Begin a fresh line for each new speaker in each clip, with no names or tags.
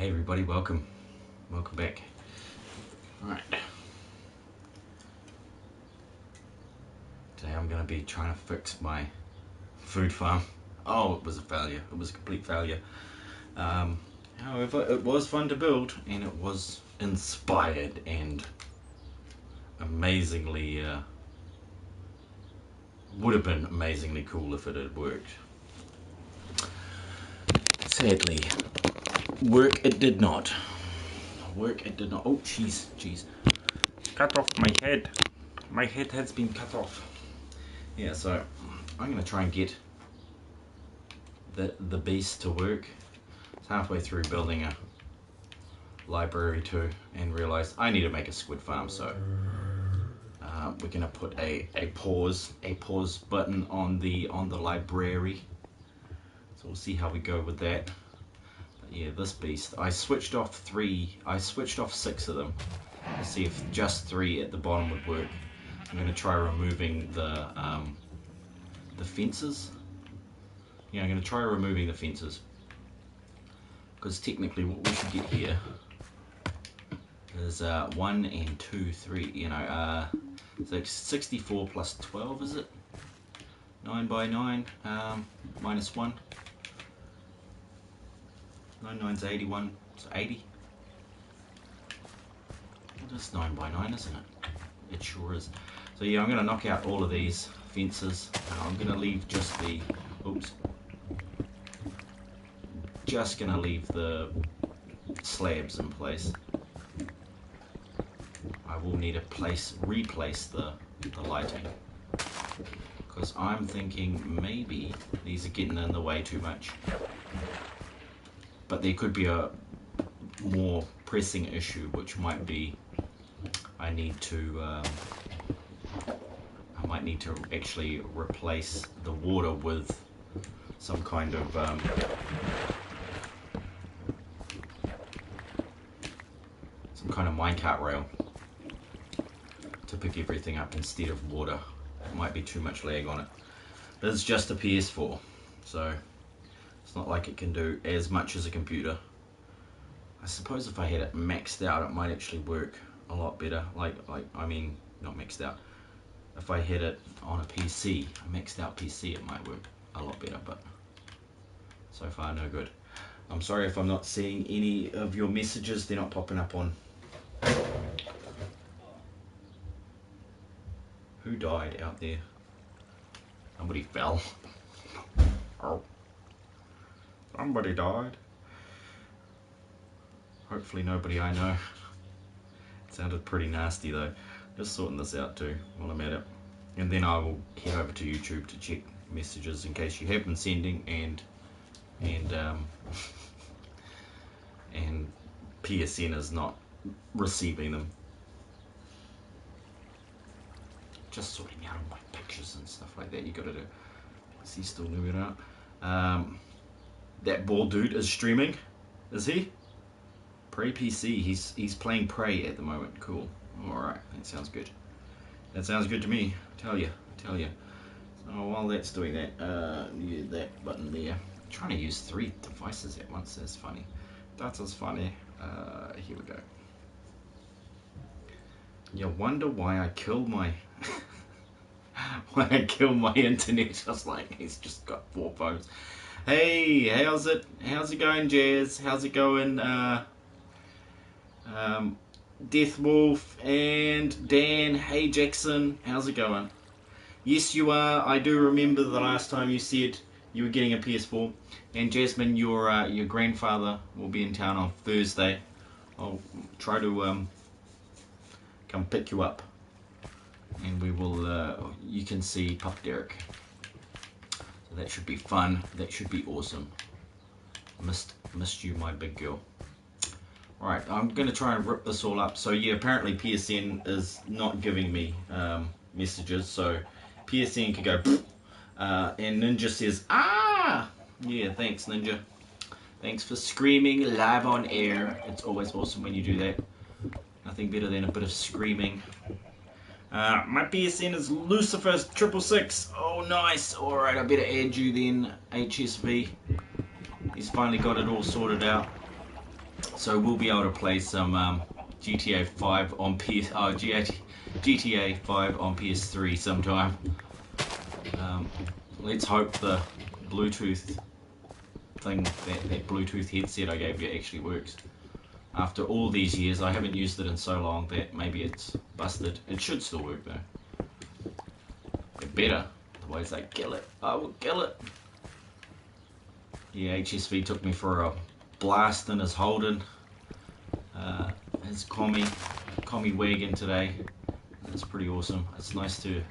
Hey everybody, welcome back. Alright. Today I'm going to be trying to fix my food farm. Oh, it was a failure. It was a complete failure. However, it was fun to build, and it was inspired and amazingly, would have been amazingly cool if it had worked. Sadly, it did not. Oh, jeez. Cut off my head. My head has been cut off. Yeah, so I'm going to try and get the beast to work. It's halfway through building a library too, and realized I need to make a squid farm, so we're going to put a pause button on the library. So we'll see how we go with that. But yeah, this beast, I switched off 6 of them to see if just 3 at the bottom would work. I'm going to try removing the fences. Yeah, I'm going to try removing the fences, because technically what we should get here is 1 and 2, 3, you know, so 64 plus 12, is it? 9 by 9, minus 1. 9 9's 81, so 80. Well, that's 9 by 9, isn't it? It sure is. So yeah, I'm going to knock out all of these fences. I'm going to leave just the, just going to leave the slabs in place. I will need to replace the lighting, because I'm thinking maybe these are getting in the way too much. But there could be a more pressing issue, which might be I might need to actually replace the water with some kind of minecart rail to pick everything up instead of water. It might be too much lag on it. But it's just a PS4, so it's not like it can do as much as a computer. I suppose if I had it maxed out, it might actually work a lot better. I mean, not maxed out. If I had it on a PC, a maxed out PC, it might work a lot better, but so far no good. I'm sorry if I'm not seeing any of your messages. They're not popping up on. Who died out there? Somebody fell. Oh. Somebody died. Hopefully nobody I know. It sounded pretty nasty though. Just sorting this out too while I'm at it. And then I will head over to YouTube to check messages in case you have been sending, and PSN is not receiving them. Just sorting out all my pictures and stuff like that. You gotta do. Is he still moving out? That bald dude is streaming, is he? Prey PC. He's playing Prey at the moment. Cool. All right, that sounds good. That sounds good to me. I tell you. So while that's doing that, yeah, that button there. I'm trying to use 3 devices at once. That's funny. That is funny. Here we go. You wonder why I killed my internet. Just like he's just got 4 phones. Hey, how's it going, Jazz? How's it going, Deathwolf and Dan? Hey, Jackson, how's it going? Yes, you are. I do remember the last time you said you were getting a PS4. And Jasmine, your grandfather will be in town on Thursday. I'll try to come pick you up, and we will. You can see Pup Derek. So that should be fun. That should be awesome. Missed you, my big girl. Alright, I'm going to try and rip this all up. So yeah, apparently PSN is not giving me messages. So PSN could go, and Ninja says, ah! Yeah, thanks, Ninja. Thanks for screaming live on air. It's always awesome when you do that. Nothing better than a bit of screaming. My PSN is Lucifer666. Oh, nice. Alright, I better add you then, HSV. He's finally got it all sorted out. So we'll be able to play some GTA 5 on GTA 5 on PS3 sometime. Let's hope the Bluetooth thing, that Bluetooth headset I gave you actually works. After all these years, I haven't used it in so long that maybe it's busted. It should still work though. It better, otherwise I kill it. I will kill it. Yeah, HSV took me for a blast in his Holden, his commie wagon today. That's pretty awesome. It's nice to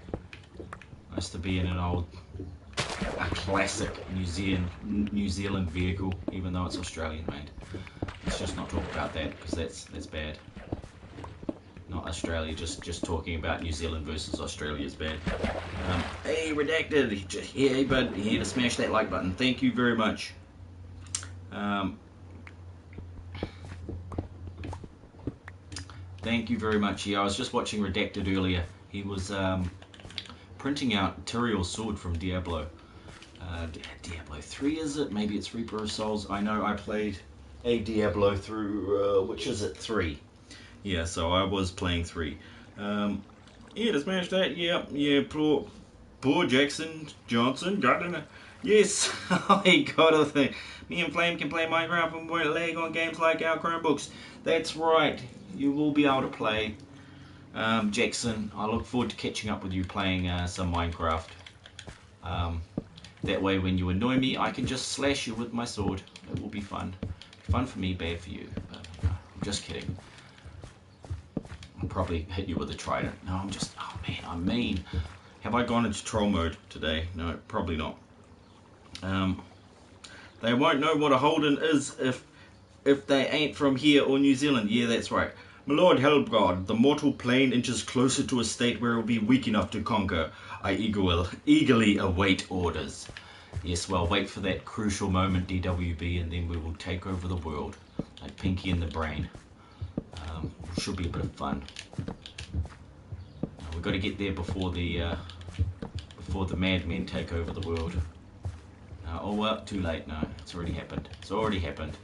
be in a classic New Zealand vehicle, even though it's Australian made. Let's just not talk about that because that's bad. Not Australia, just talking about New Zealand versus Australia is bad. Hey, Redacted, hey bud, here to smash that like button. Thank you very much. Thank you very much. Yeah, I was just watching Redacted earlier. He was printing out Tyrael's sword from Diablo. Diablo 3 is it? Maybe it's Reaper of Souls. I know I played a Diablo through, which is it, 3. Yeah, so I was playing 3. Yeah, to smash that, yeah, poor Jackson Johnson, got in it. Yes, I got a thing. Me and Flame can play Minecraft and won't lag on games like our Chromebooks. That's right, you will be able to play. Jackson, I look forward to catching up with you playing some Minecraft. That way when you annoy me, I can just slash you with my sword. It will be fun. Fun for me, bad for you. But, I'm just kidding. I'll probably hit you with a trident. No, oh man, I'm mean. Have I gone into troll mode today? No, probably not. They won't know what a Holden is if they ain't from here or New Zealand. Yeah, that's right. My Lord Hellgod, the mortal plane inches closer to a state where it will be weak enough to conquer. I eagerly await orders. Yes, well, wait for that crucial moment, DWB, and then we will take over the world. Like Pinky in the Brain. Should be a bit of fun. We've got to get there before the madmen take over the world. Oh well, too late. No, it's already happened. It's already happened.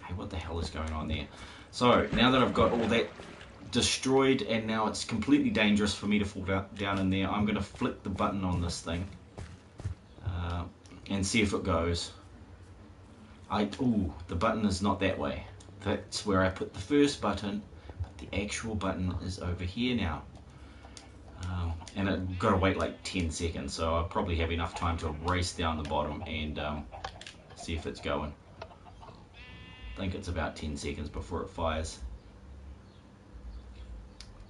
Hey, what the hell is going on there? So, now that I've got all that destroyed and now it's completely dangerous for me to fall down in there, I'm going to flick the button on this thing and see if it goes. Ooh, the button is not that way. That's where I put the first button, but the actual button is over here now. And I've got to wait like 10 seconds, so I'll probably have enough time to race down the bottom and see if it's going. I think it's about 10 seconds before it fires.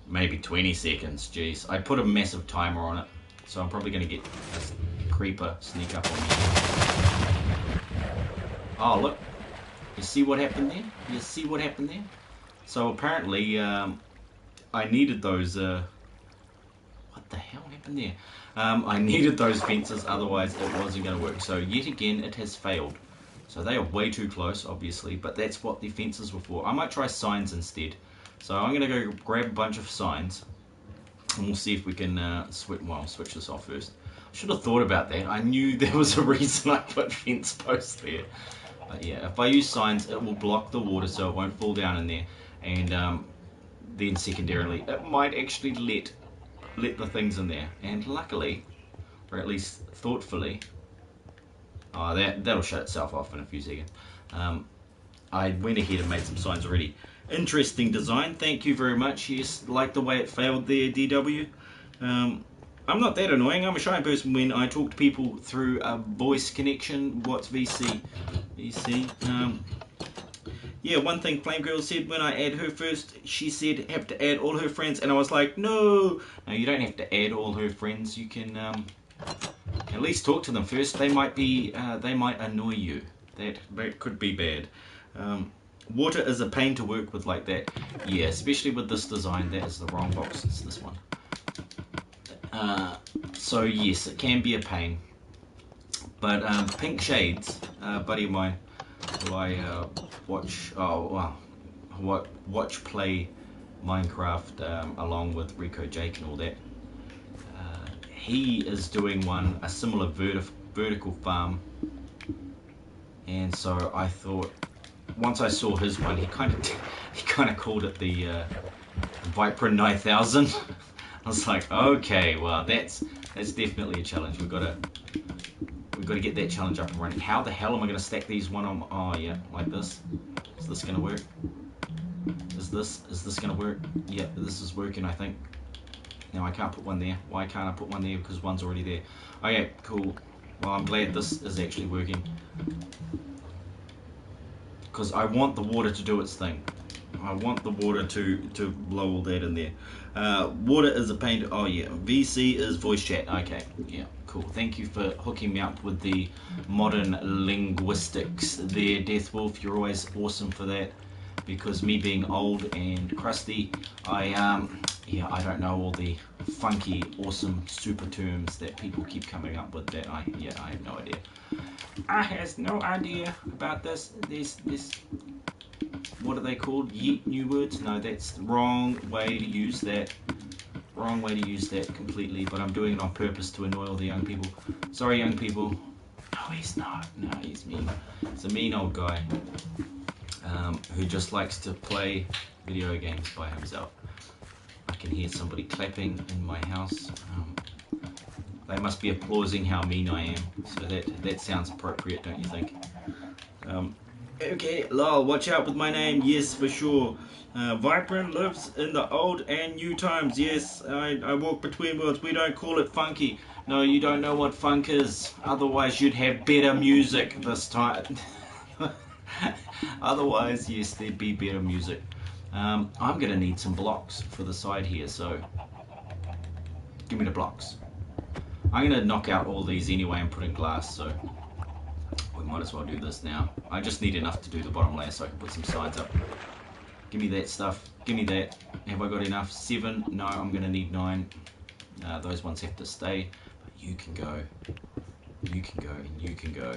Maybe 20 seconds, jeez. I put a massive timer on it, so I'm probably going to get a creeper sneak up on me. Oh, look. You see what happened there? You see what happened there? So apparently, I needed those... what the hell happened there? I needed those fences, otherwise it wasn't going to work. So yet again, it has failed. So they are way too close, obviously, but that's what the fences were for. I might try signs instead. So I'm going to go grab a bunch of signs, and we'll see if we can switch this off first. I should have thought about that. I knew there was a reason I put fence posts there. But yeah, if I use signs, it will block the water so it won't fall down in there. And then secondarily, it might actually let the things in there. And luckily, or at least thoughtfully, that'll shut itself off in a few seconds. I went ahead and made some signs already. Interesting design, thank you very much. Yes, like the way it failed there, DW. I'm not that annoying. I'm a shy person when I talk to people through a voice connection. What's VC? VC. Yeah, one thing Flame Girl said when I add her first, she said have to add all her friends, and I was like, no, you don't have to add all her friends. You can at least talk to them first. They might annoy you. That could be bad. Water is a pain to work with like that. Yeah, especially with this design. That is the wrong box. It's this one. So yes, it can be a pain. But Pink Shades, a buddy of mine, who I watch play Minecraft along with Rico Jake and all that. He is doing a similar vertical farm, and so I thought, once I saw his one, he kind of called it the Vypran-Hellgod. I was like, okay, well that's definitely a challenge. We've got to get that challenge up and running. How the hell am I going to stack these one on? Oh yeah, like this. Is this going to work? Is this going to work? Yeah, this is working, I think. No, I can't put one there. Why can't I put one there? Because one's already there. Okay, cool. Well, I'm glad this is actually working. Because I want the water to do its thing. I want the water to blow all that in there. Water is a pain to, oh yeah, VC is voice chat. Okay, yeah, cool. Thank you for hooking me up with the modern linguistics there, Death Wolf. You're always awesome for that. Because me being old and crusty, I don't know all the funky, awesome super terms that people keep coming up with. That I have no idea. I has no idea about this. This. What are they called? Yeet new words? No, that's the wrong way to use that. Wrong way to use that completely. But I'm doing it on purpose to annoy all the young people. Sorry, young people. No, he's not. No, he's mean. He's a mean old guy. Who just likes to play video games by himself. I can hear somebody clapping in my house. They must be applauding how mean I am. So that sounds appropriate, don't you think? Okay, lol, watch out with my name. Yes, for sure. Vypran lives in the old and new times. Yes, I walk between worlds. We don't call it funky. No, you don't know what funk is. Otherwise, you'd have better music this time. Otherwise, yes, there'd be better music. I'm going to need some blocks for the side here, so give me the blocks. I'm going to knock out all these anyway and put in glass, so we might as well do this now. I just need enough to do the bottom layer so I can put some sides up. Give me that stuff. Give me that. Have I got enough? 7? No, I'm going to need 9. Those ones have to stay, but you can go. You can go, and you can go.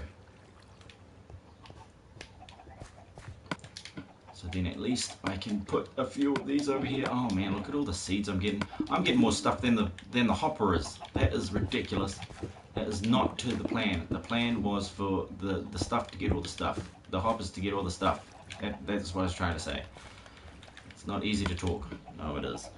So then at least I can put a few of these over here. Oh man, look at all the seeds I'm getting. I'm getting more stuff than the hopper is. That is ridiculous. That is not to the plan. The plan was for the stuff to get all the stuff. The hoppers to get all the stuff. That's what I was trying to say. It's not easy to talk. No, it is.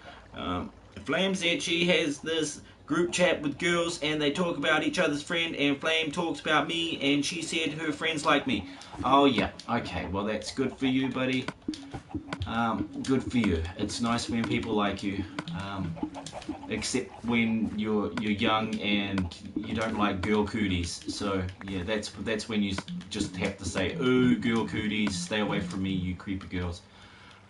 Flame said she has this group chat with girls and they talk about each other's friend, and Flame talks about me and she said her friends like me. Oh yeah, okay, well that's good for you, buddy. Good for you. It's nice when people like you, except when you're young and you don't like girl cooties. So yeah, that's when you just have to say, ooh, girl cooties, stay away from me, you creepy girls.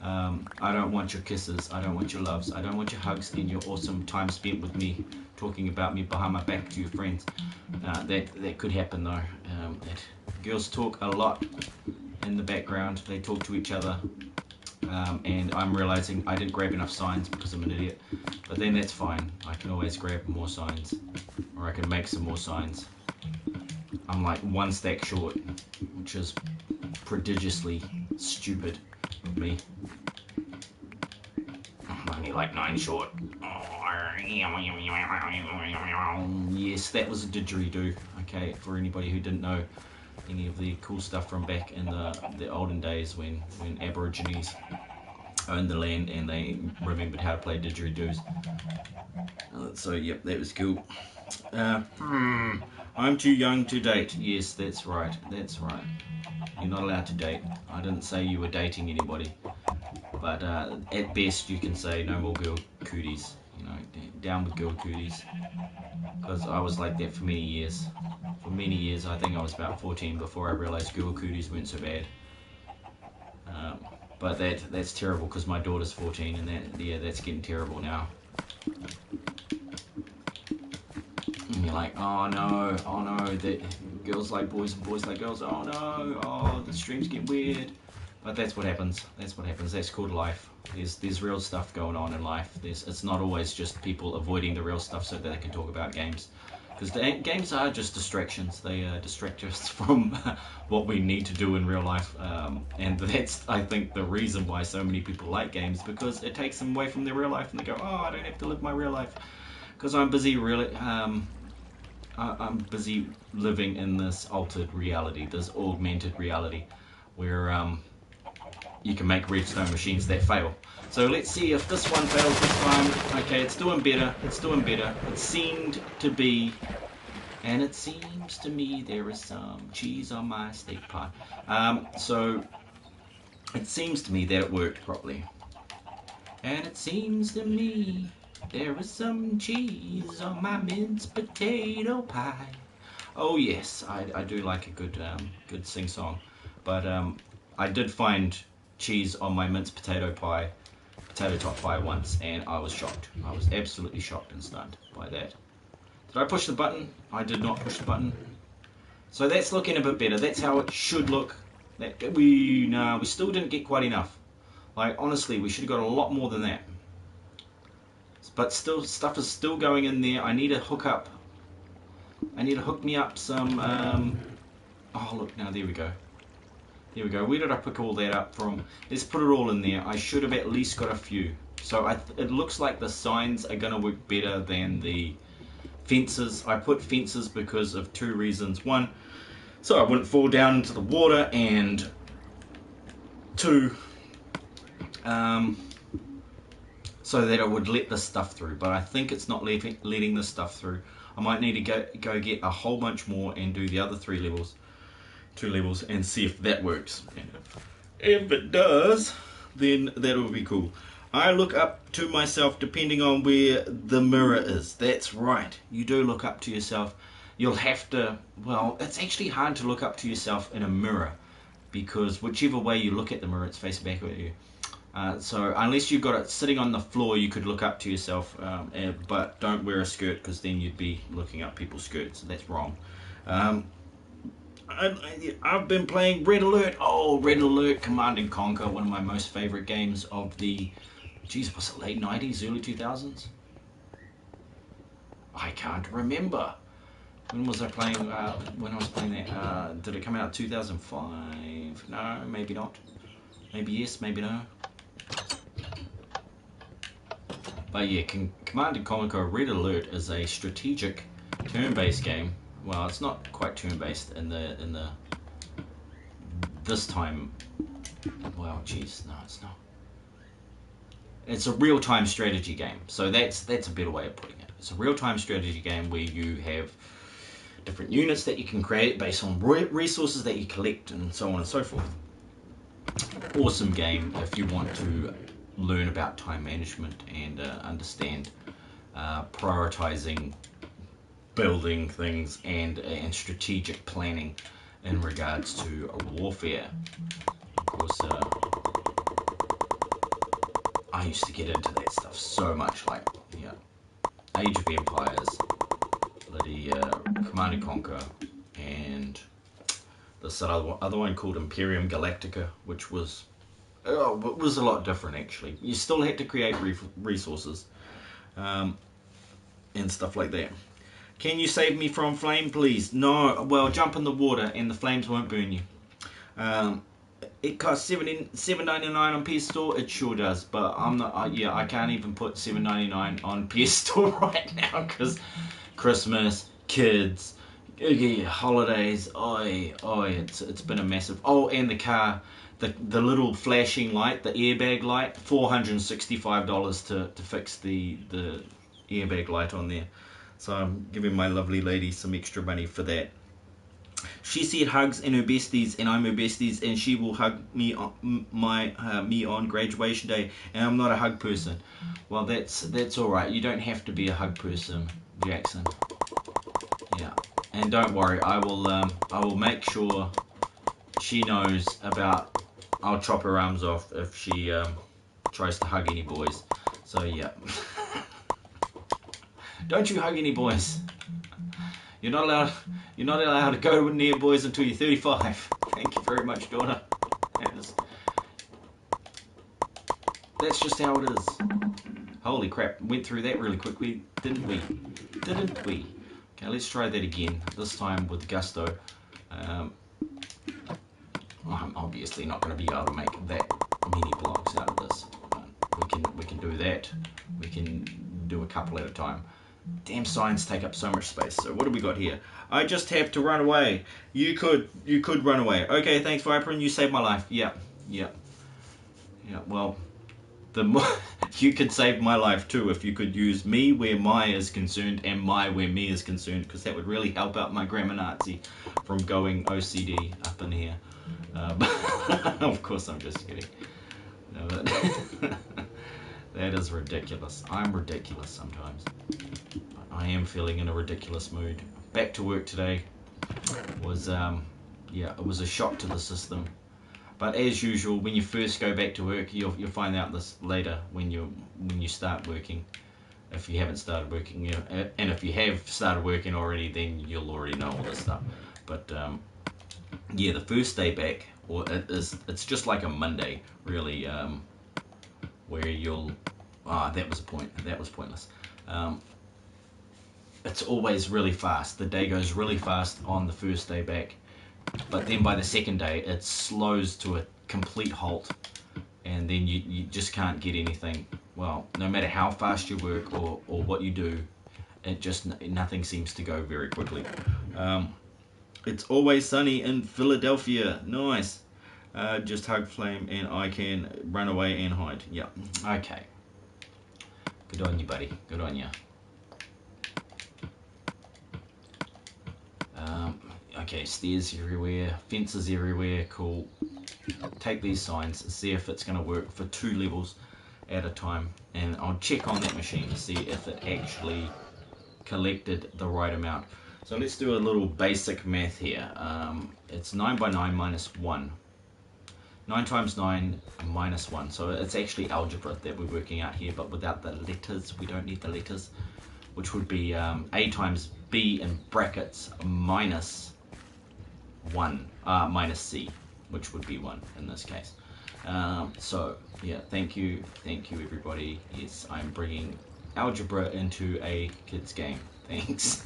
I don't want your kisses, I don't want your loves, I don't want your hugs and your awesome time spent with me, talking about me behind my back to your friends. That could happen though. Girls talk a lot in the background, they talk to each other, and I'm realizing I didn't grab enough signs because I'm an idiot, but then that's fine. I can always grab more signs, or I can make some more signs. I'm like 1 stack short, which is prodigiously stupid of me. I'm only like 9 short. Yes, that was a didgeridoo. Okay, for anybody who didn't know any of the cool stuff from back in the olden days when Aborigines owned the land and they remembered how to play didgeridoos. So yep, that was cool. I'm too young to date. Yes, that's right. That's right. You're not allowed to date. I didn't say you were dating anybody. But at best you can say no more girl cooties. You know, down with girl cooties. Because I was like that for many years. For many years, I think I was about 14 before I realized girl cooties weren't so bad. But that's terrible because my daughter's 14 and that's getting terrible now. And you're like, oh no, that girls like boys and boys like girls, oh no, oh the streams get weird. But that's what happens. That's what happens. That's called life. There's real stuff going on in life. It's not always just people avoiding the real stuff so that they can talk about games. Because games are just distractions. They distract us from what we need to do in real life. And that's, I think, the reason why so many people like games, because it takes them away from their real life and they go, oh, I don't have to live my real life. Because I'm busy I'm busy living in this altered reality, this augmented reality, where you can make redstone machines that fail. So let's see if this one fails this time. Okay, it's doing better. It's doing better. It seemed to be, and it seems to me there is some cheese on my steak pie. So it seems to me that it worked properly. And it seems to me there is some cheese on my minced potato pie. Oh yes, I do like a good good sing song, but I did find cheese on my minced potato top pie once, and I was shocked. I was absolutely shocked and stunned by that. Did I push the button? I did not push the button. So that's looking a bit better. That's how it should look. We still didn't get quite enough. Like honestly, we should have got a lot more than that. But still, stuff is still going in there. I need to hook up. I need to hook me up some. Oh look, now there we go. There we go. Where did I pick all that up from? Let's put it all in there. I should have at least got a few. So it looks like the signs are going to work better than the fences. I put fences because of two reasons. One, so I wouldn't fall down into the water, and two, so that it would let this stuff through. But I think it's not letting this stuff through. I might need to go get a whole bunch more and do the other two levels, and see if that works. And if it does, then that will be cool. I look up to myself depending on where the mirror is. That's right, you do look up to yourself. You'll have to, well, it's actually hard to look up to yourself in a mirror, because whichever way you look at the mirror, it's facing back at you. So unless you've got it sitting on the floor, you could look up to yourself, but don't wear a skirt, because then you'd be looking up people's skirts. That's wrong. I've been playing Red Alert. Oh, Red Alert, Command & Conquer, one of my most favorite games of the, geez, was it late 90s, early 2000s? I can't remember. When was I playing, when I was playing that? Did it come out in 2005? No, maybe not. Maybe yes, maybe no. But yeah, Command & Conquer Red Alert is a strategic turn-based game. Well, it's not quite turn-based in the this time. Well, geez, no, it's not. It's a real-time strategy game. So that's a better way of putting it. It's a real-time strategy game where you have different units that you can create based on resources that you collect, and so on and so forth. Awesome game if you want to learn about time management and understand prioritizing, building things, and strategic planning in regards to warfare. Of course, I used to get into that stuff so much, like Age of Empires, bloody Command & Conquer, and this other one called Imperium Galactica, which was a lot different actually. You still had to create resources and stuff like that. Can you save me from flame, please? No. Well, jump in the water and the flames won't burn you. It costs $7.99 on PS Store. It sure does, but I'm not. I can't even put $7.99 on PS Store right now because Christmas, kids, holidays. It's been a massive. Oh, and the car, the little flashing light, the airbag light, $465 to fix the airbag light on there. So I'm giving my lovely lady some extra money for that. She said hugs and her besties, and I'm her besties, and she will hug me on me on graduation day, and I'm not a hug person. Well, that's all right. You don't have to be a hug person, Jackson. Yeah, and don't worry, I will make sure she knows about. I'll chop her arms off if she tries to hug any boys. So yeah. Don't you hug any boys. You're not allowed to go near boys until you're 35. Thank you very much, daughter. That's just how it is. Holy crap, went through that really quickly, didn't we? Didn't we? Okay, let's try that again, this time with gusto. I'm obviously not going to be able to make that many blocks out of this. We can do that. We can do a couple at a time. Damn signs take up so much space. So what do we got here? I just have to run away. You could run away. Okay, thanks Vypran, you saved my life. Yeah. Yeah, well, the more you could save my life too if you could use me where my is concerned and my where me is concerned, because that would really help out my grammar Nazi from going OCD up in here. Of course, I'm just kidding. No, that is ridiculous. I'm ridiculous sometimes. I am feeling in a ridiculous mood. Back to work today was, yeah, it was a shock to the system. But as usual, when you first go back to work, you'll find out this later when you start working. If you haven't started working, you know, and if you have started working already, then you'll already know all this stuff. But yeah, the first day back, or it's just like a Monday, really, where you'll that was pointless. It's always really fast. The day goes really fast on the first day back, but then by the second day it slows to a complete halt, and then you just can't get anything. Well, no matter how fast you work or what you do, it just nothing seems to go very quickly. It's always sunny in Philadelphia. Nice. Just hug Flame and I can run away and hide. Yeah. Okay. Good on you, buddy. Good on you. Okay, stairs everywhere, fences everywhere, cool. Take these signs, see if it's going to work for 2 levels at a time, and I'll check on that machine to see if it actually collected the right amount. So let's do a little basic math here. It's 9 by 9 minus 1. 9 times 9 minus 1. So it's actually algebra that we're working out here, but without the letters. We don't need the letters, which would be A times B in brackets minus 1, minus C, which would be 1 in this case. So yeah, thank you everybody. Yes, I'm bringing algebra into a kids game. Thanks.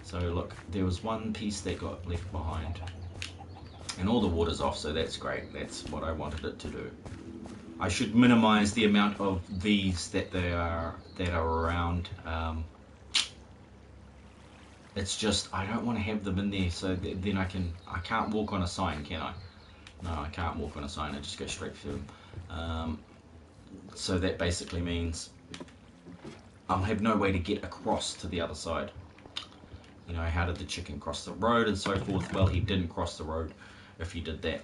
So look, there was one piece that got left behind, and all the water's off, so that's great. That's what I wanted it to do. I should minimize the amount of these that are around. It's just I don't want to have them in there, so then I can't walk on a sign, can I? No, I can't walk on a sign. I just go straight through them. So that basically means I'll have no way to get across to the other side. You know, how did the chicken cross the road and so forth? Well, he didn't cross the road if he did that.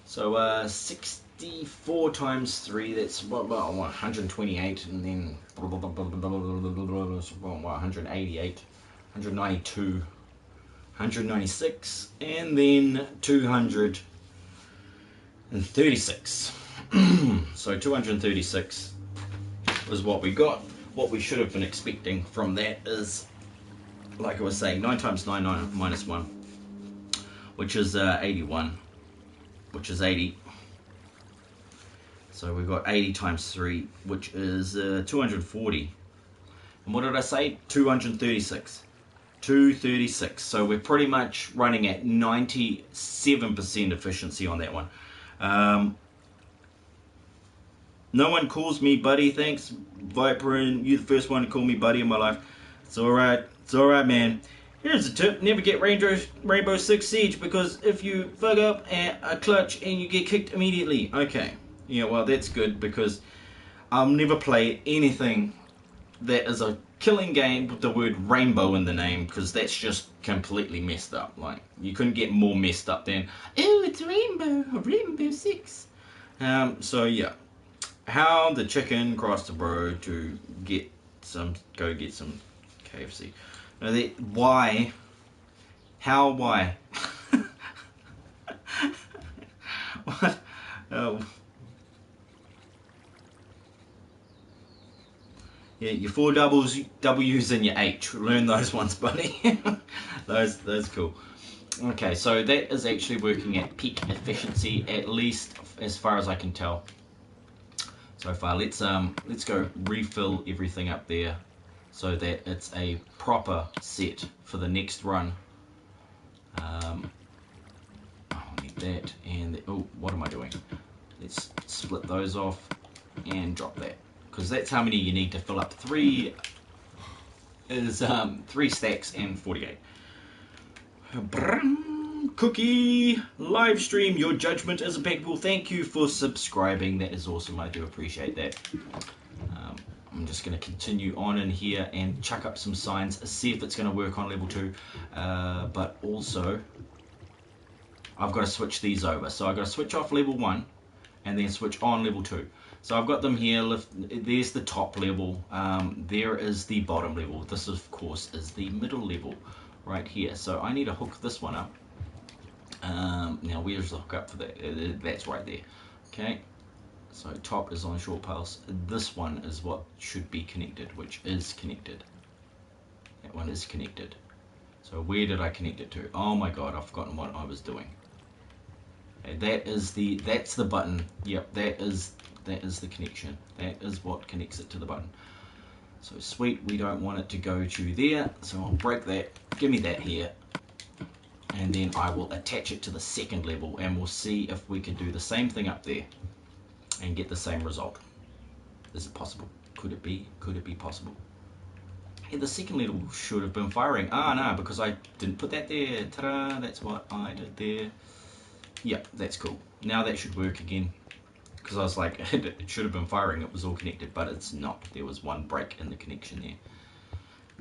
So 64 times 3, that's well 128, and then 188, 192, 196, and then 236. So 236 is what we got. What we should have been expecting from that is, like I was saying, 9 times 9 minus 1, which is 81, which is 80. So we've got 80 times 3, which is 240. And what did I say? 236. 236. So we're pretty much running at 97% efficiency on that one. No one calls me buddy. Thanks, Vypran. You're the first one to call me buddy in my life. It's alright. It's alright, man. Here's a tip. Never get Rainbow Six Siege, because if you fuck up a clutch and you get kicked immediately. Okay. Yeah, well, that's good, because I'll never play anything that is a killing game with the word rainbow in the name, because that's just completely messed up. Like, you couldn't get more messed up than, oh, it's Rainbow Six. So yeah. How the chicken crossed the road to go get some KFC. Now that why? How? Why? What? Yeah, your 4 W's and your H. Learn those ones, buddy. those cool. Okay, so that is actually working at peak efficiency, at least as far as I can tell so far. Let's go refill everything up there so that it's a proper set for the next run. I'll need that, and oh, what am I doing? Let's split those off and drop that, because that's how many you need to fill up. 3 stacks and 48. Cookie live stream. Your judgment is impeccable. Thank you for subscribing. That is awesome. I do appreciate that. I'm just going to continue on in here and chuck up some signs, see if it's going to work on level 2. But also, I've got to switch these over. So I've got to switch off level 1 and then switch on level 2. So I've got them here. There's the top level. There is the bottom level. This, of course, is the middle level right here. So I need to hook this one up. Now, where's the hook up for that? That's right there. Okay. So top is on short pulse. This one is what should be connected, which is connected. That one is connected. So where did I connect it to? Oh my god, I've forgotten what I was doing. And that's the button. Yep, that is the connection. That is what connects it to the button. So sweet, we don't want it to go to there. So I'll break that. Give me that here. And then I will attach it to the second level and we'll see if we can do the same thing up there and get the same result. Is it possible? Could it be? Could it be possible? Hey, the second level should have been firing. Ah, no, because I didn't put that there. Ta-da, that's what I did there. Yep, that's cool. Now that should work again. Because I was like, it should have been firing. It was all connected, but it's not. There was one break in the connection there.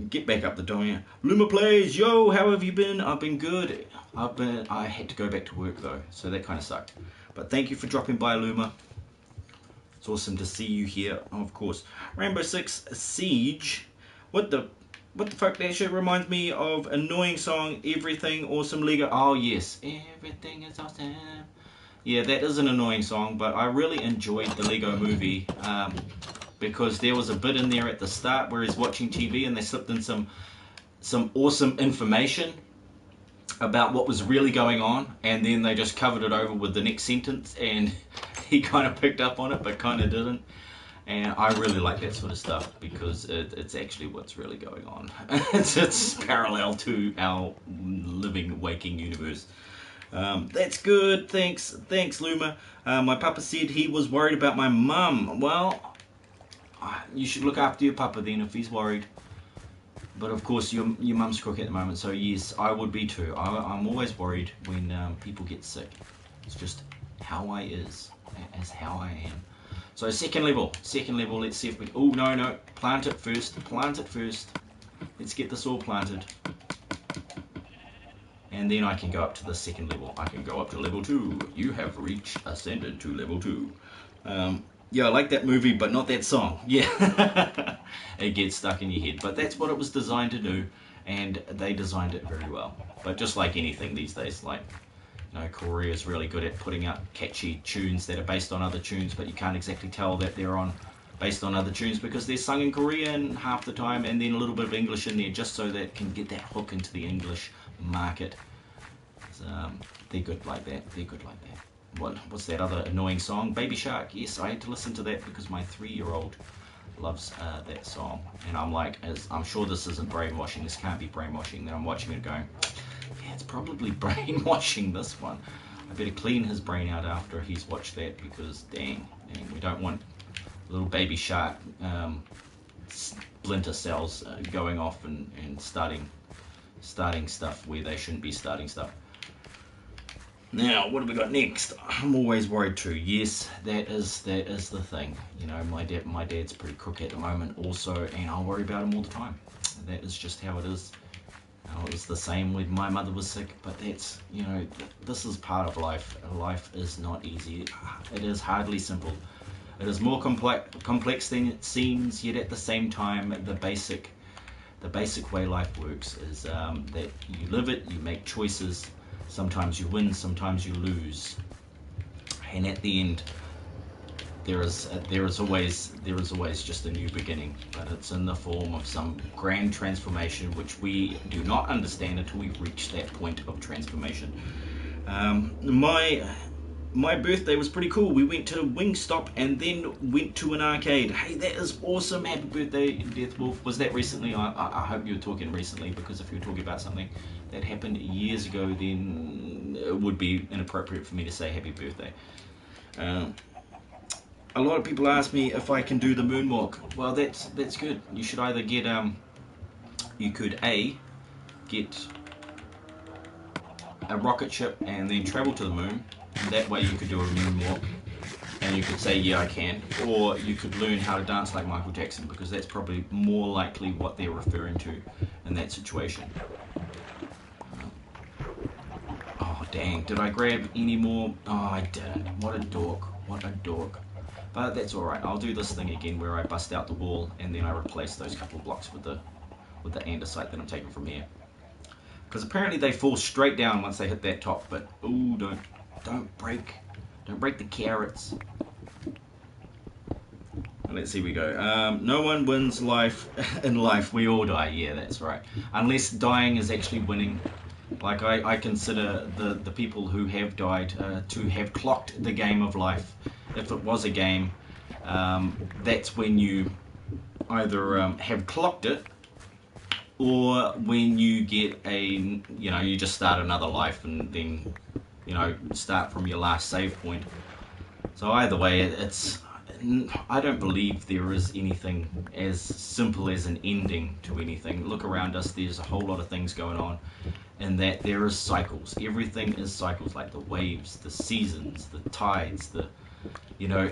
Get back up the dial. Luma plays. Yo, how have you been? I've been good. I had to go back to work though, so that kind of sucked. But thank you for dropping by, Luma. It's awesome to see you here, of course. Rainbow Six Siege. What the fuck? That shit reminds me of annoying song, Everything Awesome Lego. Oh yes, everything is awesome. Yeah, that is an annoying song, but I really enjoyed the Lego movie because there was a bit in there at the start where he's watching TV and they slipped in some awesome information about what was really going on, and then they just covered it over with the next sentence, and he kind of picked up on it but kind of didn't. And I really like that sort of stuff because it's actually what's really going on. it's parallel to our living, waking universe. That's good. Thanks Luma. My papa said he was worried about my mum. Well, you should look after your papa then if he's worried. But of course your mum's crook at the moment, so yes, I would be too. I'm always worried when people get sick. It's just how I is. That is how I am. So second level, let's see if we... Oh, no, plant it first. Let's get this all planted. And then I can go up to the second level. I can go up to level 2. You have ascended to level 2. Yeah, I like that movie, but not that song. Yeah, it gets stuck in your head. But that's what it was designed to do, and they designed it very well. But just like anything these days, like, you know, Korea is really good at putting out catchy tunes that are based on other tunes, but you can't exactly tell that they're based on other tunes because they're sung in Korean half the time, and then a little bit of English in there just so that it can get that hook into the English market. So, they're good like that. What's that other annoying song? Baby Shark. Yes, I had to listen to that because my 3-year-old loves that song, and I'm like, I'm sure this isn't brainwashing. This can't be brainwashing. Then I'm watching it going, yeah, it's probably brainwashing, this one. I better clean his brain out after he's watched that because dang, we don't want little baby shark splinter cells going off and starting stuff where they shouldn't be starting stuff. Now, what have we got next? I'm always worried too. Yes, that is the thing. You know, my dad's pretty crook at the moment also, and I worry about him all the time. That is just how it is. It was the same when my mother was sick, but that's, you know, this is part of life. Life is not easy. It is hardly simple. It is more complex than it seems, yet at the same time, the basic way life works is that you live it, you make choices. Sometimes you win, sometimes you lose, and at the end, there is always just a new beginning, but it's in the form of some grand transformation which we do not understand until we reach that point of transformation. My birthday was pretty cool. We went to Wingstop and then went to an arcade. Hey, that is awesome. Happy birthday, Death Wolf. Was that recently? I hope you were talking recently, because if you were talking about something that happened years ago, then it would be inappropriate for me to say happy birthday. A lot of people ask me if I can do the moonwalk. Well, that's good. You should either get you could get a rocket ship and then travel to the moon. That way you could do a moonwalk, and you could say, yeah, I can. Or you could learn how to dance like Michael Jackson, because that's probably more likely what they're referring to in that situation. Oh, dang. Did I grab any more? Oh, I didn't. What a dork. What a dork. But that's alright. I'll do this thing again where I bust out the wall and then I replace those couple of blocks with the andesite that I'm taking from here. Because apparently they fall straight down once they hit that top. But, ooh, don't break the carrots. Let's see, we go. No one wins life in life. We all die. Yeah, that's right. Unless dying is actually winning. Like, I consider the people who have died to have clocked the game of life. If it was a game, that's when you either have clocked it, or when you get you just start another life and then, start from your last save point. So either way, I don't believe there is anything as simple as an ending to anything. Look around us, there's a whole lot of things going on, and that there is cycles. Everything is cycles, like the waves, the seasons, the tides,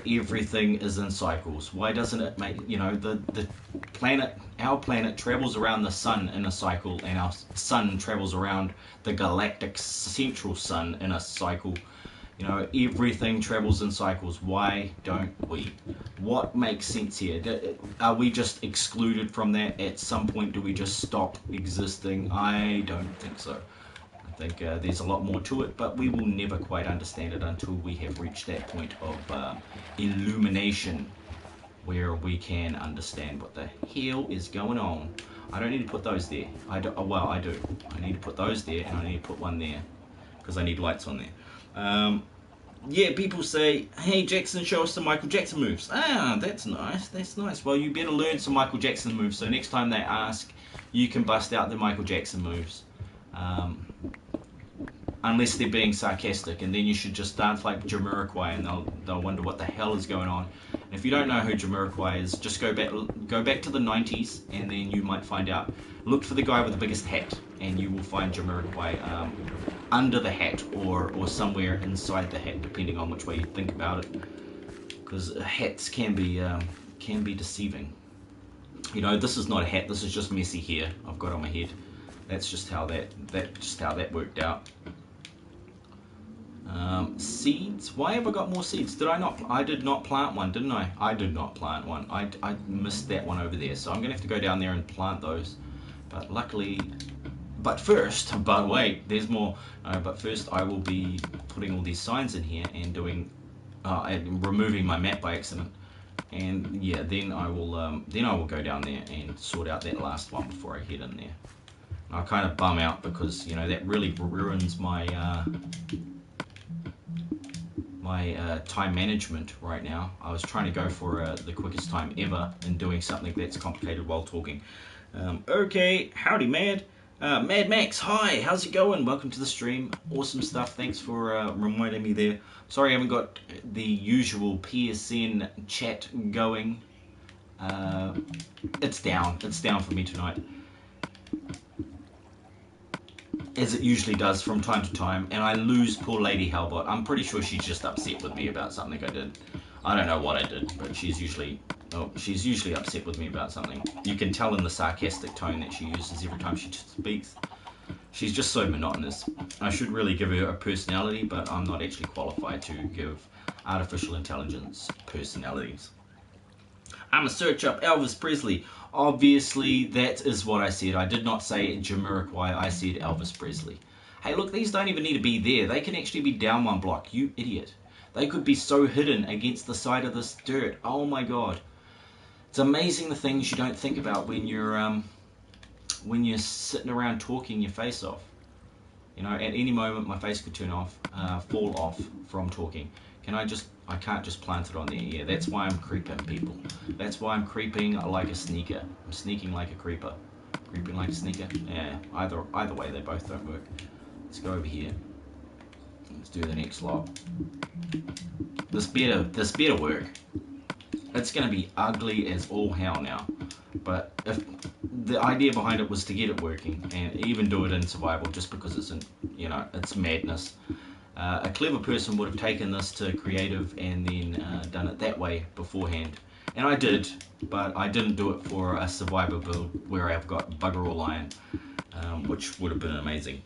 everything is in cycles. Why doesn't it make, the planet, our planet travels around the sun in a cycle, and our sun travels around the galactic central sun in a cycle. Everything travels in cycles. Why don't we? What makes sense here? Are we just excluded from that? At some point, do we just stop existing? I don't think so. I think there's a lot more to it, but we will never quite understand it until we have reached that point of illumination, where we can understand what the hell is going on. I don't need to put those there. I do. I do. I need to put those there, and I need to put one there, because I need lights on there. Yeah, people say, hey Jackson, show us some Michael Jackson moves. Ah, that's nice, that's nice. Well, you better learn some Michael Jackson moves, so next time they ask, you can bust out the Michael Jackson moves. Unless they're being sarcastic, and then you should just dance like Jamiroquai, and they'll wonder what the hell is going on. And if you don't know who Jamiroquai is, just go back to the 90s, and then you might find out. Look for the guy with the biggest hat, and you will find Jamiroquai under the hat, or somewhere inside the hat, depending on which way you think about it. Because hats can be deceiving. This is not a hat. This is just messy hair I've got on my head. That's just how that worked out. Seeds. Why have I got more seeds? Did I not? I did not plant one, didn't I? I did not plant one. I missed that one over there. So I'm gonna have to go down there and plant those. But luckily, but wait, there's more. But first, I will be putting all these signs in here and doing, and removing my map by accident. And yeah, then I will go down there and sort out that last one before I head in there. I kind of bum out because that really ruins my time management right now. I was trying to go for the quickest time ever in doing something that's complicated while talking. Okay, howdy Mad Max, hi, how's it going? Welcome to the stream. Awesome stuff. Thanks for reminding me there. Sorry I haven't got the usual PSN chat going. It's down for me tonight, as it usually does from time to time, and I lose poor Lady Hellbot. I'm pretty sure she's just upset with me about something I did. I don't know what I did, but she's usually upset with me about something. You can tell in the sarcastic tone that she uses every time she speaks. She's just so monotonous. I should really give her a personality, but I'm not actually qualified to give artificial intelligence personalities. I'm gonna search up Elvis Presley. Obviously, that is what I said. I did not say Jamiroquai, I said Elvis Presley. Hey, look, these don't even need to be there. They can actually be down one block, you idiot. They could be so hidden against the side of this dirt. Oh my god. It's amazing the things you don't think about when you're sitting around talking your face off. At any moment my face could fall off from talking. I can't just plant it on there. Yeah, that's why I'm creeping, people. That's why I'm creeping like a sneaker. I'm sneaking like a creeper. Creeping like a sneaker? Yeah, either way, they both don't work. Let's go over here. Let's do the next lot. This better work. It's gonna be ugly as all hell now. But the idea behind it was to get it working and even do it in survival, just because it's it's madness. A clever person would have taken this to creative and then done it that way beforehand, and I did, but I didn't do it for a survivor build where I've got bugger all iron, which would have been amazing.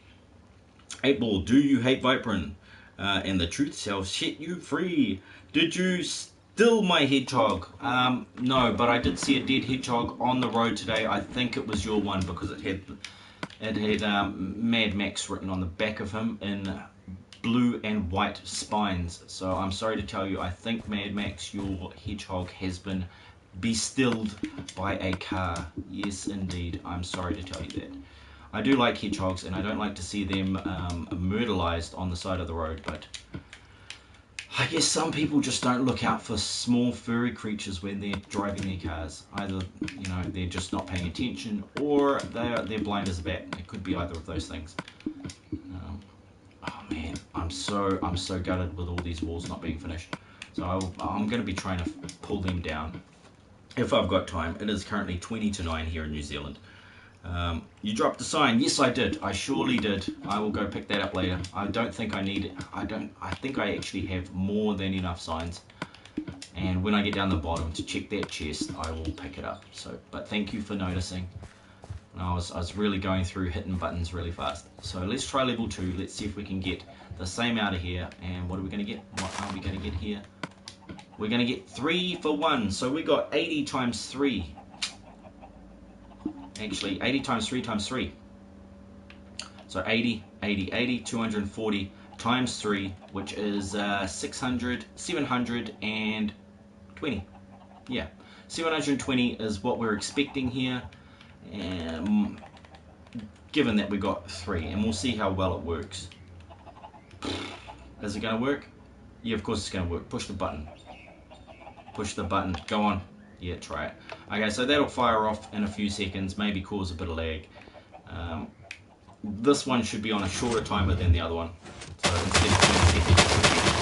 8ball, do you hate Vypran? And the truth shall set you free. Did you steal my hedgehog? No, but I did see a dead hedgehog on the road today. I think it was your one, because it had Mad Max written on the back of him in blue and white spines. So I'm sorry to tell you, I think Mad Max, your hedgehog has been bestilled by a car. Yes, indeed. I'm sorry to tell you that. I do like hedgehogs, and I don't like to see them murderized on the side of the road, but I guess some people just don't look out for small furry creatures when they're driving their cars. Either, they're just not paying attention, or they're blind as a bat. It could be either of those things. Oh man, I'm so gutted with all these walls not being finished. So I'm going to be trying to pull them down if I've got time. It is currently 20 to 9 here in New Zealand. You dropped a sign. Yes, I did. I surely did. I will go pick that up later. I don't think I need it. I think I actually have more than enough signs. And when I get down the bottom to check that chest, I will pick it up. So, but thank you for noticing. I was really going through hitting buttons really fast. So let's try level 2. Let's see if we can get the same out of here. And what are we going to get? What are we going to get here? We're going to get 3 for 1. So we got 80 times 3. Actually, 80 times 3 times 3. So 80, 80, 80, 240 times 3, which is 600, 720. Yeah, 720 is what we're expecting here, given that we got 3, and we'll see how well it works. Is it going to work? Yeah, of course it's going to work. Push the button. Push the button. Go on. Yeah, try it. Okay, so that'll fire off in a few seconds, maybe cause a bit of lag. This one should be on a shorter timer than the other one. So instead of 20 seconds, it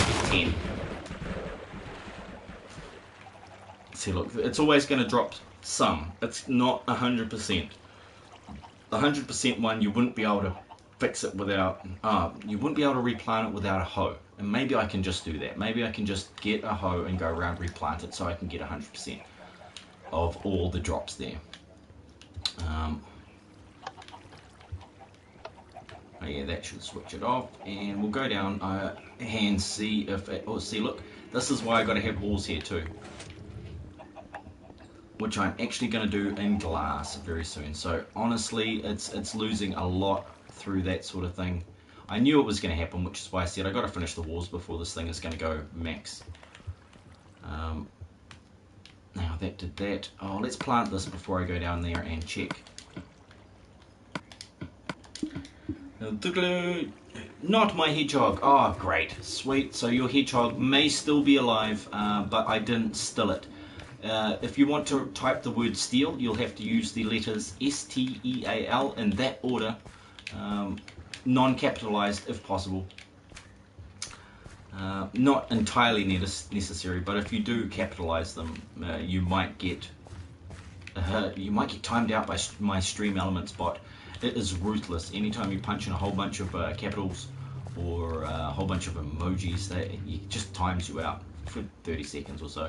should be 10. See, look, it's always going to drop some. It's not 100%. The 100% one, you wouldn't be able to fix it without, you wouldn't be able to replant it without a hoe. And maybe I can just do that. Maybe I can just get a hoe and go around, replant it, so I can get 100% of all the drops there. Oh yeah, that should switch it off, and we'll go down and see if it, see, look, this is why I got to have walls here too, which I'm actually going to do in glass very soon. So honestly, it's losing a lot through that sort of thing. I knew it was going to happen, which is why I said I got to finish the walls before this thing is going to go max. Now that did that. Oh, let's plant this before I go down there and check. Not my hedgehog. Oh, great. Sweet. So your hedgehog may still be alive, but I didn't steal it. If you want to type the word steal, you'll have to use the letters S-T-E-A-L in that order. Non-capitalized if possible. Not entirely necessary, but if you do capitalize them, you might get timed out by my Stream Elements bot. It is ruthless. Anytime you punch in a whole bunch of capitals or a whole bunch of emojis, it just times you out for 30 seconds or so,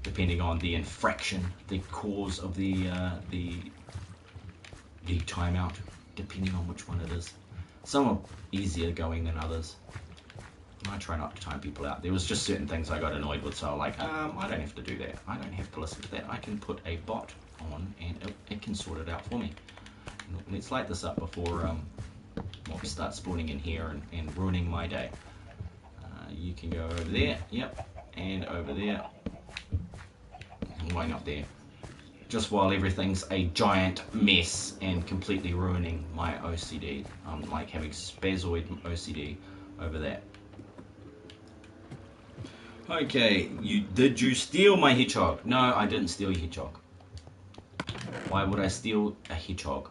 depending on the infraction, the cause of the timeout, depending on which one it is. Some are easier going than others. I try not to time people out. There was just certain things I got annoyed with, so I'm like, I don't have to do that. I don't have to listen to that. I can put a bot on and it can sort it out for me. Let's light this up before mobs start spawning in here and ruining my day. You can go over there, yep, and over there, and going up there. Just while everything's a giant mess and completely ruining my OCD. I'm like having spazoid OCD over that. Okay, did you steal my hedgehog? No, I didn't steal your hedgehog. Why would I steal a hedgehog?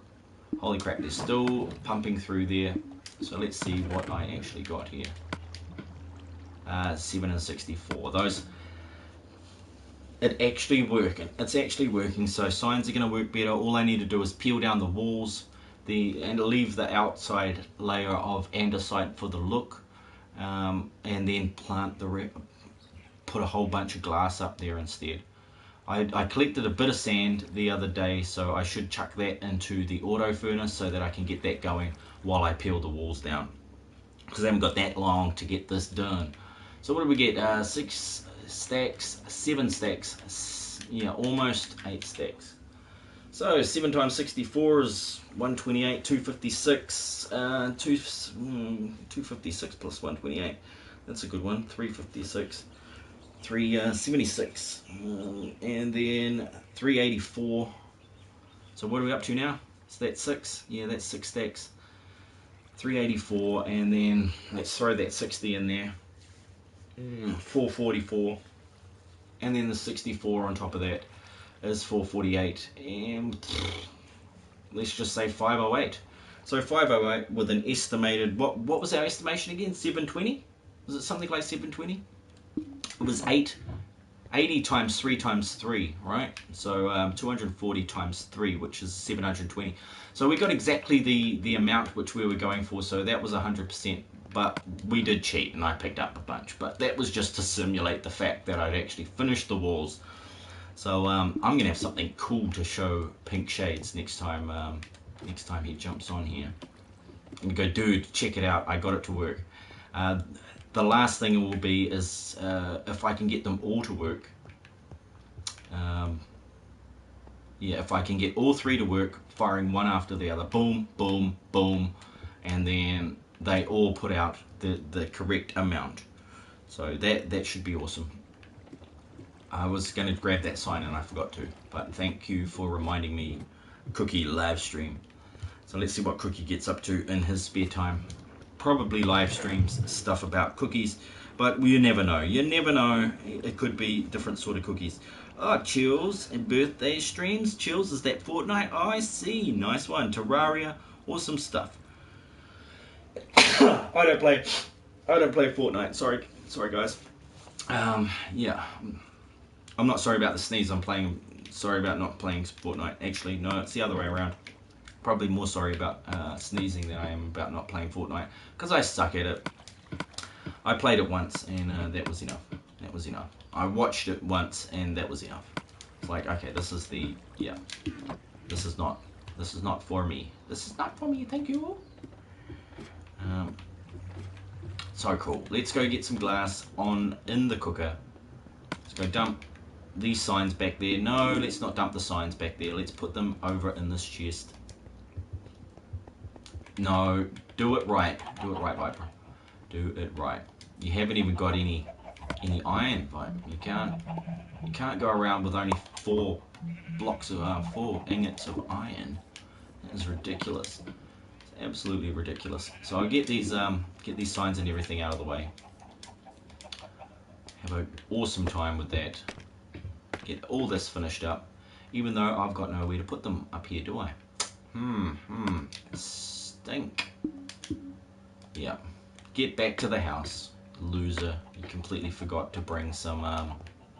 Holy crap, they're still pumping through there. So let's see what I actually got here. 7 and 64. Those It's actually working. So signs are going to work better. All I need to do is peel down the walls, and leave the outside layer of andesite for the look, and then put a whole bunch of glass up there instead. I collected a bit of sand the other day, so I should chuck that into the auto furnace so that I can get that going while I peel the walls down, because I haven't got that long to get this done. So what do we get? 6 stacks, 7 stacks, yeah, almost 8 stacks. So 7 times 64 is 128, 256, 256 plus 128. That's a good one. 356, 376, and then 384. So what are we up to now? Is that 6? Yeah, that's 6 stacks. 384, and then let's throw that 60 in there. 444, and then the 64 on top of that is 448, and let's just say 508. So 508 with an estimated, what was our estimation again? 720? Was it something like 720? It was 80 times 3 times 3, right? So 240 times 3, which is 720. So we got exactly the amount which we were going for, so that was 100%. But we did cheat and I picked up a bunch, but that was just to simulate the fact that I'd actually finished the walls. So I'm gonna have something cool to show Pink Shades next time he jumps on here. And go, dude, check it out, I got it to work. The last thing it will be is if I can get them all to work. Yeah, if I can get all 3 to work, firing one after the other, boom, boom, boom, and then they all put out the correct amount. So that should be awesome. I was going to grab that sign and I forgot to, but thank you for reminding me, Cookie live stream. So let's see what Cookie gets up to in his spare time. Probably live streams stuff about cookies, but you never know. You never know. It could be different sort of cookies. Oh, Chills and birthday streams. Chills, is that Fortnite? Oh, I see. Nice one. Terraria. Awesome stuff. I don't play Fortnite. Sorry guys. Yeah. I'm not sorry about the sneeze. Sorry about not playing Fortnite. Actually, no, it's the other way around. Probably more sorry about sneezing than I am about not playing Fortnite, because I suck at it. I played it once and that was enough. That was enough. I watched it once and that was enough. It's like, okay, this is not for me. This is not for me, thank you. So cool. Let's go get some glass in the cooker. Let's go dump these signs back there. No, let's not dump the signs back there. Let's put them over in this chest. No, do it right. Do it right, Vypran. Do it right. You haven't even got any iron, Vypran. You can't go around with only 4 ingots of iron. That is ridiculous. It's absolutely ridiculous. So I'll get these signs and everything out of the way. Have an awesome time with that. Get all this finished up, even though I've got nowhere to put them up here, do I? Stink. Yeah. Get back to the house, loser. You completely forgot to bring some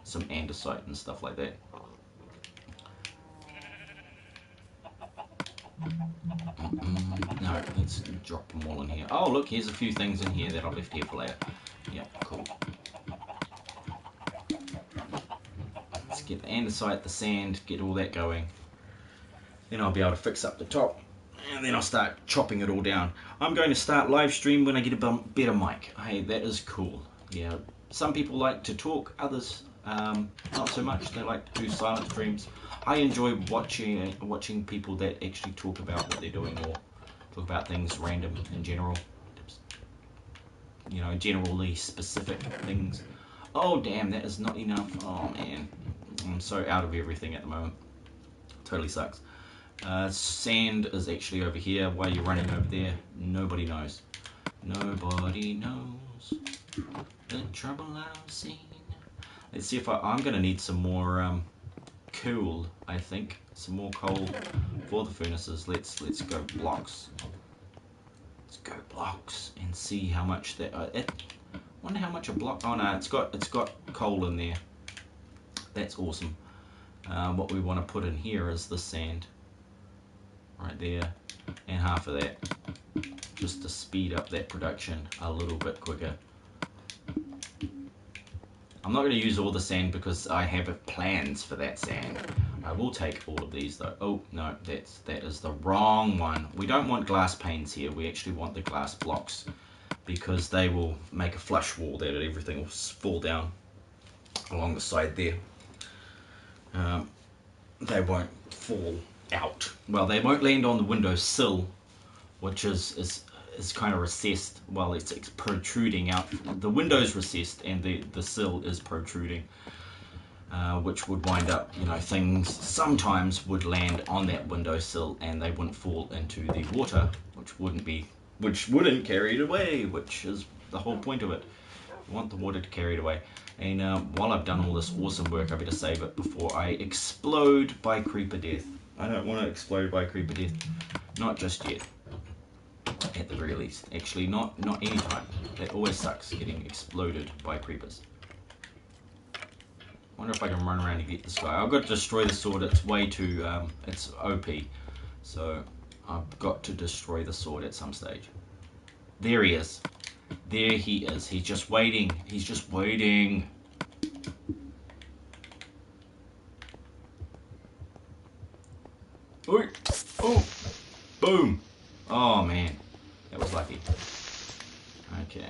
andesite and stuff like that. No, let's drop them all in here. Oh, look, here's a few things in here that I left here for later. Yeah, cool. Let's get the andesite, the sand, get all that going. Then I'll be able to fix up the top, and then I'll start chopping it all down. I'm going to start live stream when I get a better mic. Hey, that is cool. Yeah, some people like to talk, others not so much. They like to do silent streams. I enjoy watching people that actually talk about what they're doing, or talk about things random in general. You know, generally specific things. Oh damn, that is not enough. Oh man, I'm so out of everything at the moment. Totally sucks. Sand is actually over here. Why are you running over there? Nobody knows. Nobody knows the trouble I've seen. Let's see if I'm going to need some more coal, I think. Some more coal for the furnaces. Let's go blocks. Let's go blocks and see how much that. Wonder how much a block. Oh no, it's got coal in there. That's awesome. What we want to put in here is the sand right there, and half of that, just to speed up that production a little bit quicker. I'm not going to use all the sand because I have plans for that sand. I will take all of these though. Oh no, that is the wrong one. We don't want glass panes here. We actually want the glass blocks, because they will make a flush wall that everything will fall down along the side there. They won't fall out. Well, they won't land on the window sill, which is kind of recessed. Well, it's protruding out. The window's recessed and the sill is protruding, which would wind up, you know, things sometimes would land on that windowsill and they wouldn't fall into the water, which wouldn't carry it away, which is the whole point of it. You want the water to carry it away. And while I've done all this awesome work, I better save it before I explode by creeper death. I don't want to explode by creeper death, not just yet. At the very least, actually, not any time. That always sucks, getting exploded by creepers. Wonder if I can run around and get this guy. I've got to destroy the sword. It's way too it's OP, so I've got to destroy the sword at some stage. There he is. There he is. He's just waiting. He's just waiting. Ooh. Oh, boom. Oh man, that was lucky. Okay,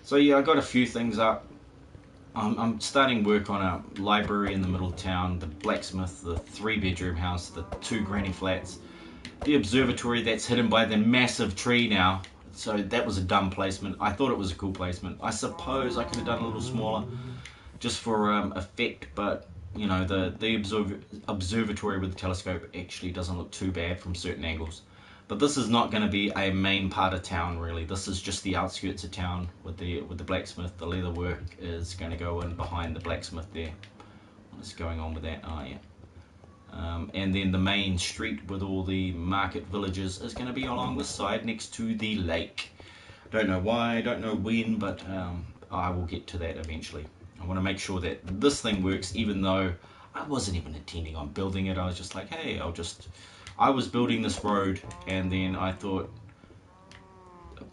so yeah, I got a few things up. I'm starting work on a library in the middle of town, the blacksmith, the 3-bedroom house, the 2 granny flats, the observatory that's hidden by the massive tree now. So that was a dumb placement. I thought it was a cool placement. I suppose I could have done a little smaller just for effect, but you know, the observatory with the telescope actually doesn't look too bad from certain angles. But this is not going to be a main part of town, really. This is just the outskirts of town with the blacksmith. The leather work is going to go in behind the blacksmith there. What's going on with that? Oh yeah. And then the main street with all the market villages is going to be along the side next to the lake. Don't know why, don't know when, but I will get to that eventually. I want to make sure that this thing works, even though I wasn't even intending on building it. I was just like, hey, I was building this road, and then I thought,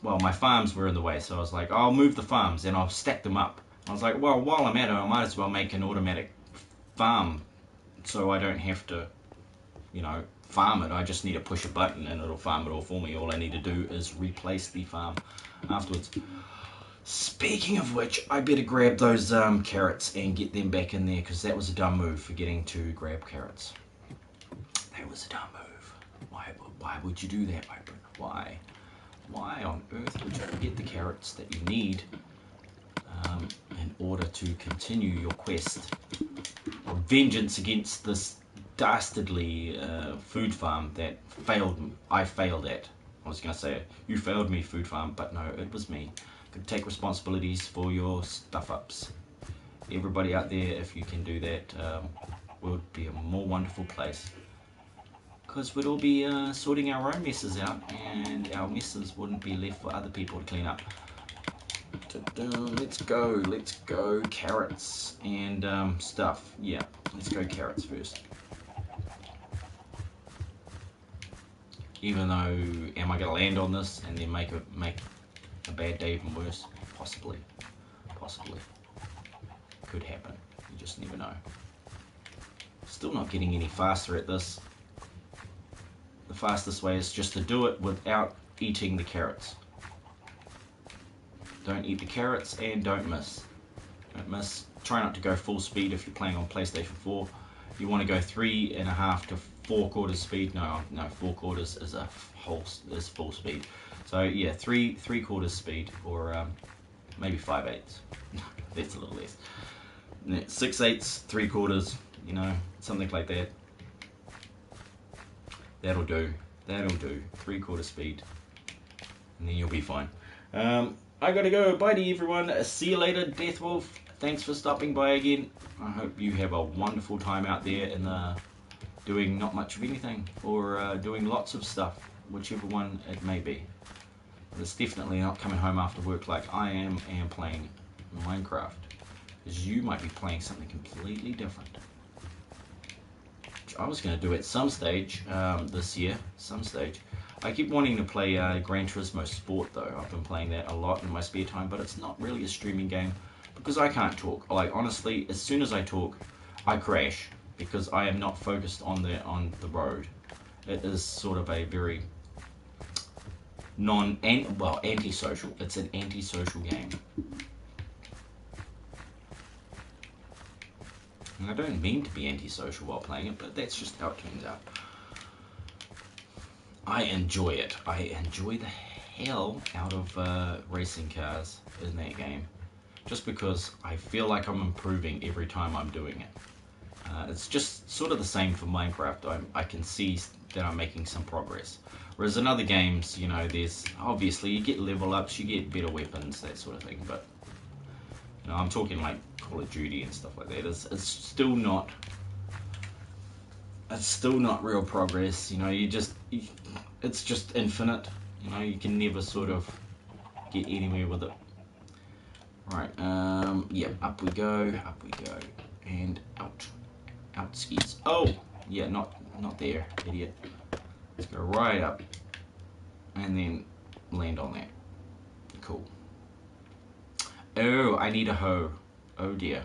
well, my farms were in the way, so I was like, I'll move the farms and I'll stack them up. I was like, well, while I'm at it, I might as well make an automatic farm, so I don't have to, you know, farm it. I just need to push a button and it'll farm it all for me. All I need to do is replace the farm afterwards. Speaking of which, I better grab those carrots and get them back in there, because that was a dumb move, forgetting to grab carrots. That was a dumb move. Why would you do that, Vypran? Why on earth would you forget the carrots that you need in order to continue your quest of vengeance against this dastardly food farm that I failed at. I was going to say, you failed me, food farm, but no, it was me. Could take responsibilities for your stuff-ups. Everybody out there, if you can do that, would be a more wonderful place. Because we'd all be sorting our own messes out, and our messes wouldn't be left for other people to clean up. Let's go, carrots and stuff. Yeah, let's go carrots first. Even though, am I going to land on this and then make a bad day even worse? Possibly. Could happen. You just never know. Still not getting any faster at this. The fastest way is just to do it without eating the carrots. Don't eat the carrots and don't miss. Don't miss. Try not to go full speed if you're playing on PlayStation 4. You want to go 3.5 to 4/4 speed. No, 4/4 is full speed. So yeah, 3/4 speed, or maybe 5/8. That's a little less. 6/8, 3/4. You know, something like that. That'll do. 3/4 speed, and then you'll be fine. I gotta go. Bye to everyone. See you later, Deathwolf. Thanks for stopping by again. I hope you have a wonderful time out there in doing not much of anything, or doing lots of stuff, whichever one it may be. But it's definitely not coming home after work like I am and playing Minecraft. because you might be playing something completely different. Which I was going to do at some stage this year, I keep wanting to play Gran Turismo Sport though. I've been playing that a lot in my spare time, but it's not really a streaming game because I can't talk. Like honestly, as soon as I talk, I crash because I am not focused on the road. It is sort of a very antisocial. It's an antisocial game. And I don't mean to be antisocial while playing it, but that's just how it turns out. I enjoy it. I enjoy the hell out of racing cars in that game. Just because I feel like I'm improving every time I'm doing it. It's just sort of the same for Minecraft. I can see that I'm making some progress. Whereas in other games, you know, there's obviously you get level ups, you get better weapons, that sort of thing. But you know, I'm talking like Call of Duty and stuff like that. It's still not real progress. You know, it's just infinite. You know, you can never sort of get anywhere with it. Right, yeah, up we go, and out skis. Oh, yeah, not there, idiot. Let's go right up, and then land on that. Cool. Oh, I need a hoe. Oh dear.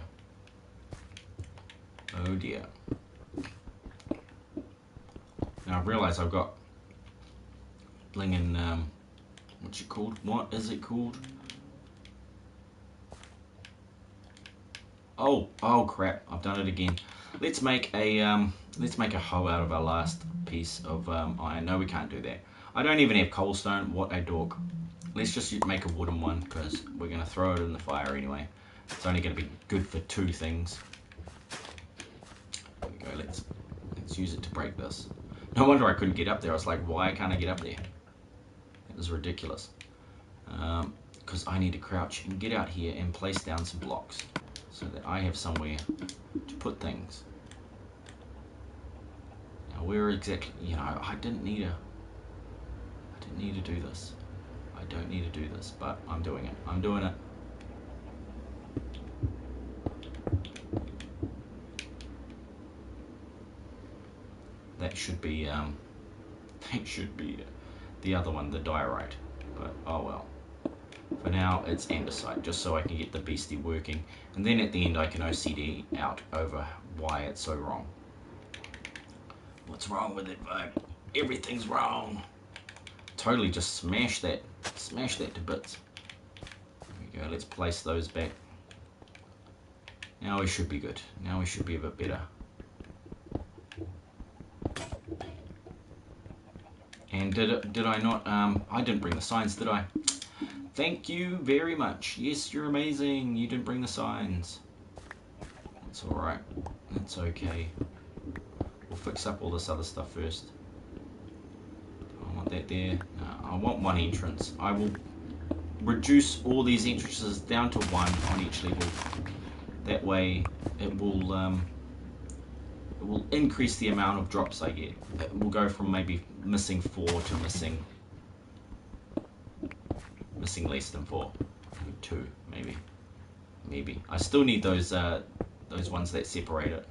Oh dear. Now I realise I've got blingin' what's it called? What is it called? Oh crap! I've done it again. Let's make a hoe out of our last piece of iron. No, we can't do that. I don't even have coalstone. What a dork. Let's just make a wooden one because we're gonna throw it in the fire anyway. It's only gonna be good for 2 things. There we go. Let's use it to break this. No wonder I couldn't get up there. I was like, why can't I get up there? It was ridiculous. Because I need to crouch and get out here and place down some blocks so that I have somewhere to put things. Now where exactly, you know, I didn't need to do this. I don't need to do this, but I'm doing it. I'm doing it. That should be the other one, the diorite. But oh well. For now, it's andesite, just so I can get the beastie working. And then at the end, I can OCD out over why it's so wrong. What's wrong with it, Vibe? Everything's wrong. Totally just smash that to bits. There we go, let's place those back. Now we should be good. Now we should be a bit better. And did I not, I didn't bring the signs, did I? Thank you very much. Yes, you're amazing. You didn't bring the signs. That's alright. That's okay. We'll fix up all this other stuff first. I want that there. No, I want 1 entrance. I will reduce all these entrances down to 1 on each level. That way it will increase the amount of drops I get. It will go from maybe missing 4 to missing less than 4. 2 maybe. I still need those ones that separate it.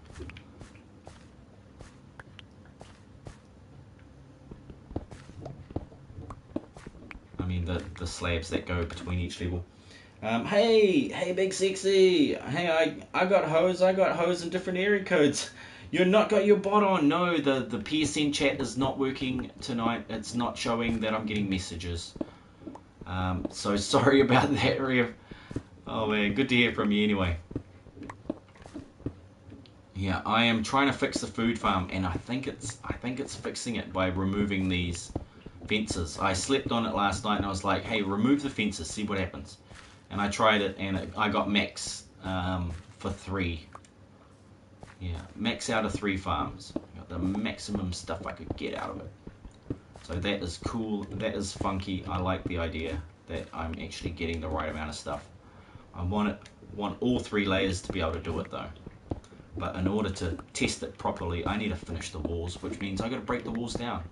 I mean the slabs that go between each level. Hey big sexy. Hey, I got hoes in different area codes. You're not got your bot on. No, the PSN chat is not working tonight. It's not showing that I'm getting messages. So sorry about that, Rev. Oh man, good to hear from you anyway. Yeah, I am trying to fix the food farm, and I think it's fixing it by removing these fences. I slept on it last night, and I was like, hey, remove the fences, see what happens. And I tried it, and I got max for 3. Yeah, max out of 3 farms. I got the maximum stuff I could get out of it. So that is cool, that is funky. I like the idea that I'm actually getting the right amount of stuff. I want all 3 layers to be able to do it though. But in order to test it properly, I need to finish the walls, which means I got to break the walls down.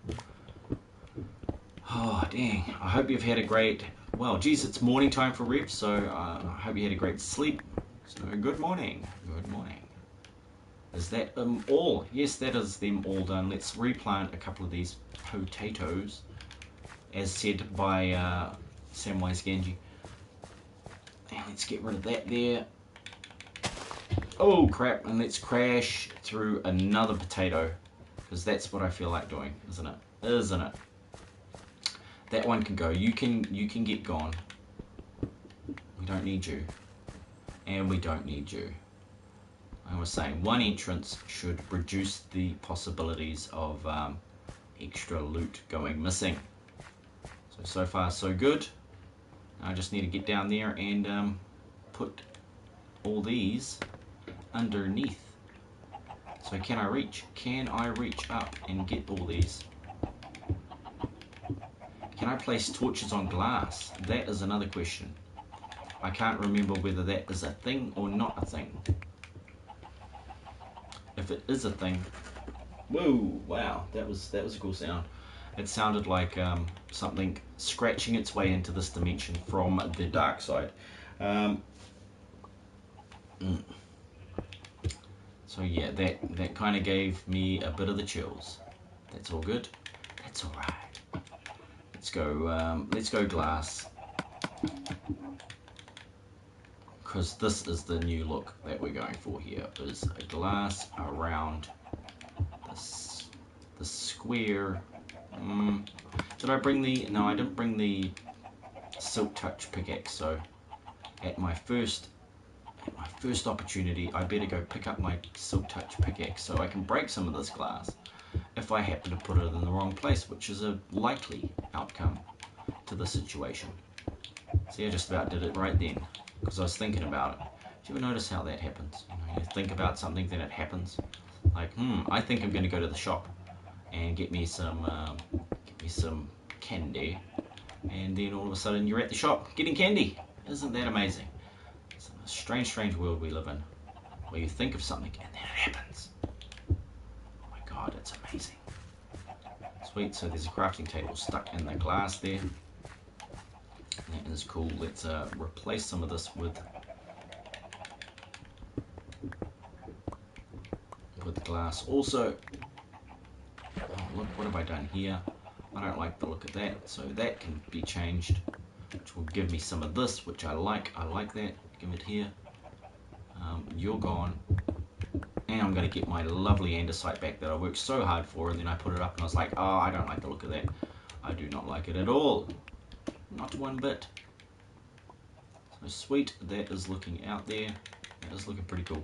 Oh dang! I hope you've had a great. Well, geez, it's morning time for Rev, so I hope you had a great sleep. So good morning, good morning. Is that all? Yes, that is them all done. Let's replant a couple of these potatoes, as said by Samwise Gamgee. And let's get rid of that there. Oh crap, and let's crash through another potato, because that's what I feel like doing, isn't it? Isn't it? That one can go. You can get gone. We don't need you. And we don't need you. I was saying one entrance should reduce the possibilities of extra loot going missing. So far so good. I just need to get down there and put all these underneath. So can I reach? Can I reach up and get all these? Can I place torches on glass? That is another question. I can't remember whether that is a thing or not a thing. If it is a thing, whoa, wow, that was a cool sound. It sounded like something scratching its way into this dimension from the dark side. So yeah, that kind of gave me a bit of the chills. That's all good. That's all right. Let's go glass. Because this is the new look that we're going for here, is a glass around the square. Did I bring the, no, I didn't bring the silk touch pickaxe, so at my first opportunity I better go pick up my silk touch pickaxe so I can break some of this glass if I happen to put it in the wrong place, which is a likely outcome to the situation. See, I just about did it right then, because I was thinking about it. Do you ever notice how that happens? You think about something, then it happens. Like, I think I'm going to go to the shop and get me some candy, and then all of a sudden you're at the shop getting candy. Isn't that amazing? It's a strange world we live in, where you think of something and then it happens. Oh my god, it's amazing. Sweet, so there's a crafting table stuck in the glass there. That is cool. Let's replace some of this with glass. Also, oh, look, what have I done here? I don't like the look of that, so that can be changed, which will give me some of this, which I like. I like that. Give it here. You're gone. And I'm going to get my lovely andesite back that I worked so hard for, and then I put it up and I was like, oh, I don't like the look of that. I do not like it at all. Not one bit. So sweet, that is looking out there. That is looking pretty cool.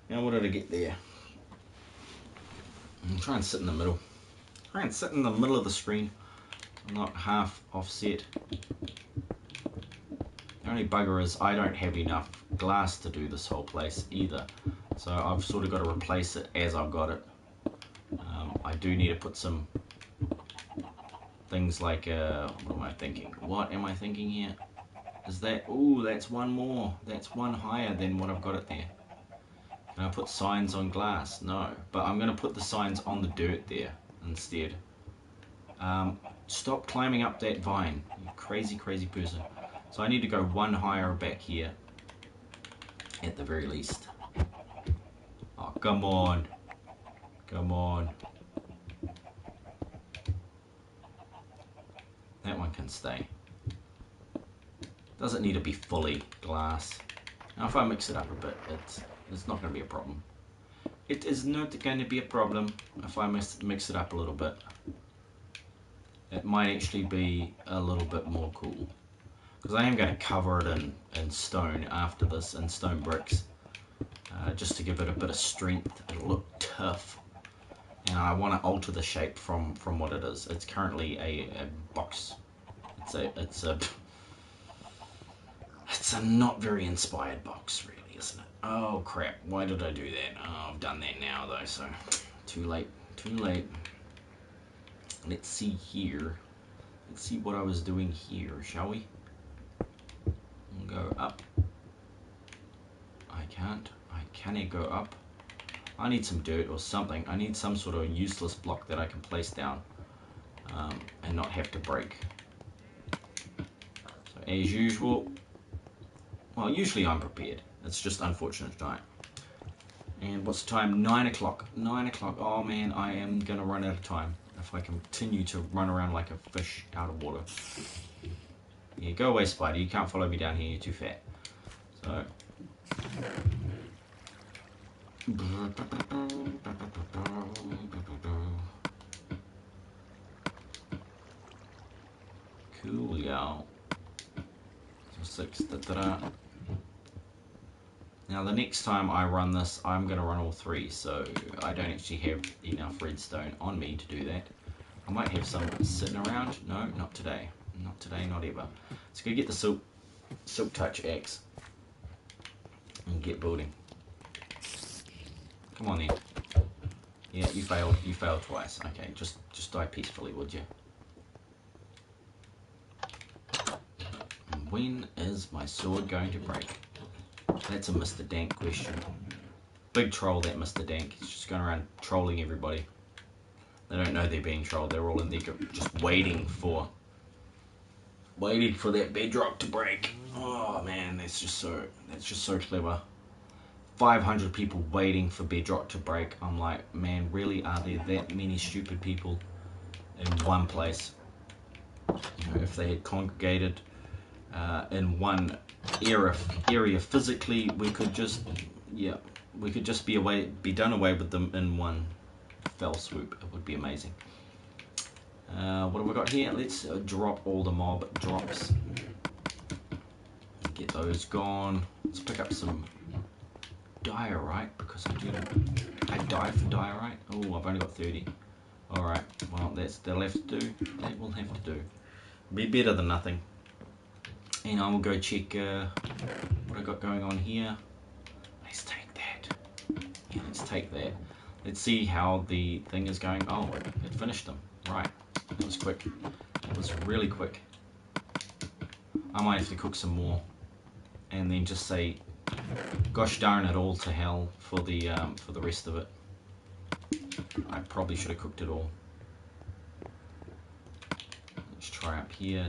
Now what did I get there? I'm trying to sit in the middle. Try and sit in the middle of the screen. I'm not half offset. The only bugger is I don't have enough glass to do this whole place either. So I've sort of got to replace it as I've got it. I do need to put some things like, what am I thinking? What am I thinking here? Is that, ooh, that's one more. That's one higher than what I've got it there. Can I put signs on glass? No, but I'm going to put the signs on the dirt there instead. Stop climbing up that vine, you crazy person. So I need to go one higher back here at the very least. Oh, come on. Come on. That one can stay. Doesn't need to be fully glass. Now if I mix it up a bit, it's not going to be a problem. It is not going to be a problem if I mix it up a little bit. It might actually be a little bit more cool. Because I am going to cover it in stone after this, in stone bricks. Just to give it a bit of strength. It'll look tough. And I want to alter the shape from what it is. It's currently a box. It's a not very inspired box, really, isn't it? Oh crap, why did I do that? Oh, I've done that now though, so too late. Let's see here. Let's see what I was doing here, shall we? We'll go up. I can't go up. I need some dirt or something. I need some sort of useless block that I can place down and not have to break. So as usual, well, usually I'm prepared. It's just unfortunate tonight. And what's the time? 9 o'clock. 9 o'clock. Oh man, I am going to run out of time if I continue to run around like a fish out of water. Yeah, go away, Spider. You can't follow me down here. You're too fat. So... Cool, y'all. So 6. Now the next time I run this, I'm going to run all 3, so I don't actually have enough redstone on me to do that. I might have some sitting around. No, not today. Not today, not ever. Let's go get the silk touch axe and get building. Come on then. Yeah, you failed. You failed twice. Okay, just die peacefully, would you? When is my sword going to break? That's a Mr. Dank question. Big troll, that Mr. Dank. He's just going around trolling everybody. They don't know they're being trolled. They're all in there just waiting for that bedrock to break. Oh man, that's just so clever. 500 people waiting for bedrock to break. I'm like, man, really, are there that many stupid people in one place? You know, if they had congregated in one area physically, we could just be done away with them in one fell swoop. It would be amazing. What have we got here? Let's drop all the mob drops. Get those gone. Let's pick up some diorite, because I die for diorite. Oh, I've only got 30. Alright, well, that'll have to do. That will have to do. Be better than nothing. And I will go check what I got going on here. Let's take that. Yeah, let's take that. Let's see how the thing is going. Oh, it finished them. Right. That was quick. That was really quick. I might have to cook some more. And then just say, gosh darn it all to hell for the rest of it. I probably should have cooked it all. Let's try up here.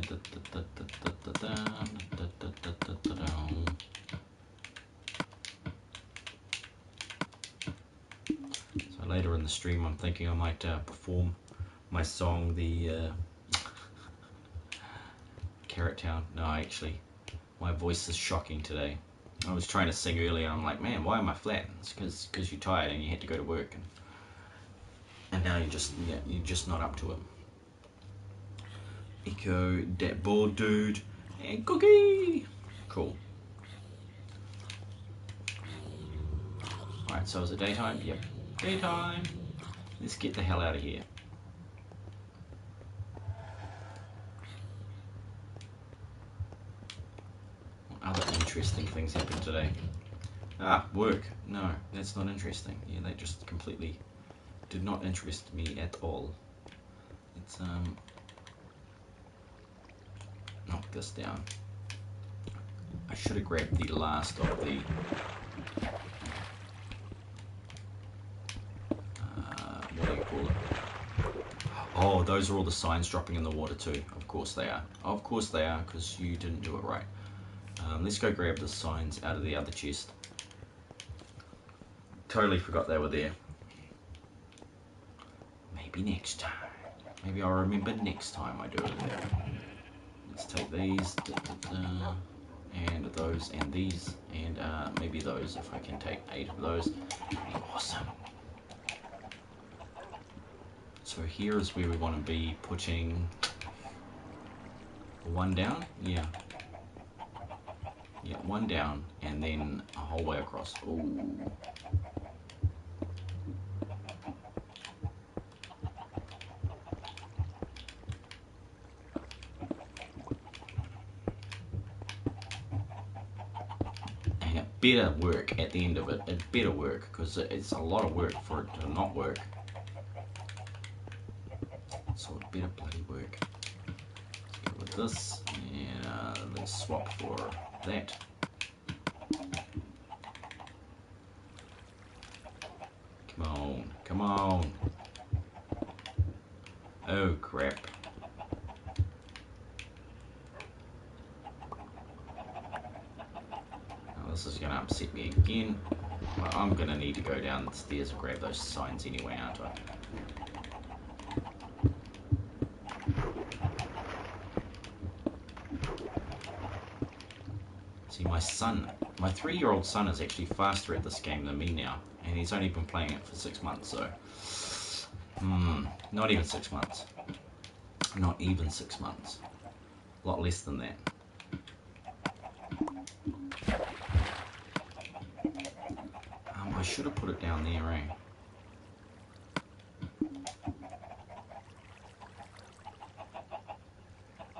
So later in the stream, I'm thinking I might perform my song, the Carrot Town. No, actually, my voice is shocking today. I was trying to sing earlier, and I'm like, man, why am I flat? It's because you're tired and you had to go to work, and now you're just not up to it. Echo, that board dude, and cookie. Cool. Alright, so is it daytime? Yep, daytime. Let's get the hell out of here. What other interesting things happened today? Ah, work. No, that's not interesting. Yeah, they just completely did not interest me at all. Let's knock this down. I should have grabbed the last of the what do you call it? Oh, those are all the signs dropping in the water too. Of course they are. Of course they are, because you didn't do it right. Let's go grab the signs out of the other chest. Totally forgot they were there. Maybe next time. Maybe I'll remember next time I do it. Let's take these, and those, and these, and maybe those, if I can take 8 of those. Awesome. So here is where we want to be putting 1 down. Yeah. Yeah, 1 down, and then a whole way across. Ooh. And it better work at the end of it. It better work, because it's a lot of work for it to not work. So it better bloody work. Let's go with this, and let's swap for that. Come on, come on. Oh crap. Now this is gonna upset me again. Well, I'm going to need to go downstairs and grab those signs anyway, aren't I? See, my son, my 3-year-old son is actually faster at this game than me now. And he's only been playing it for 6 months, so... not even 6 months. Not even 6 months. A lot less than that. I should have put it down there, eh?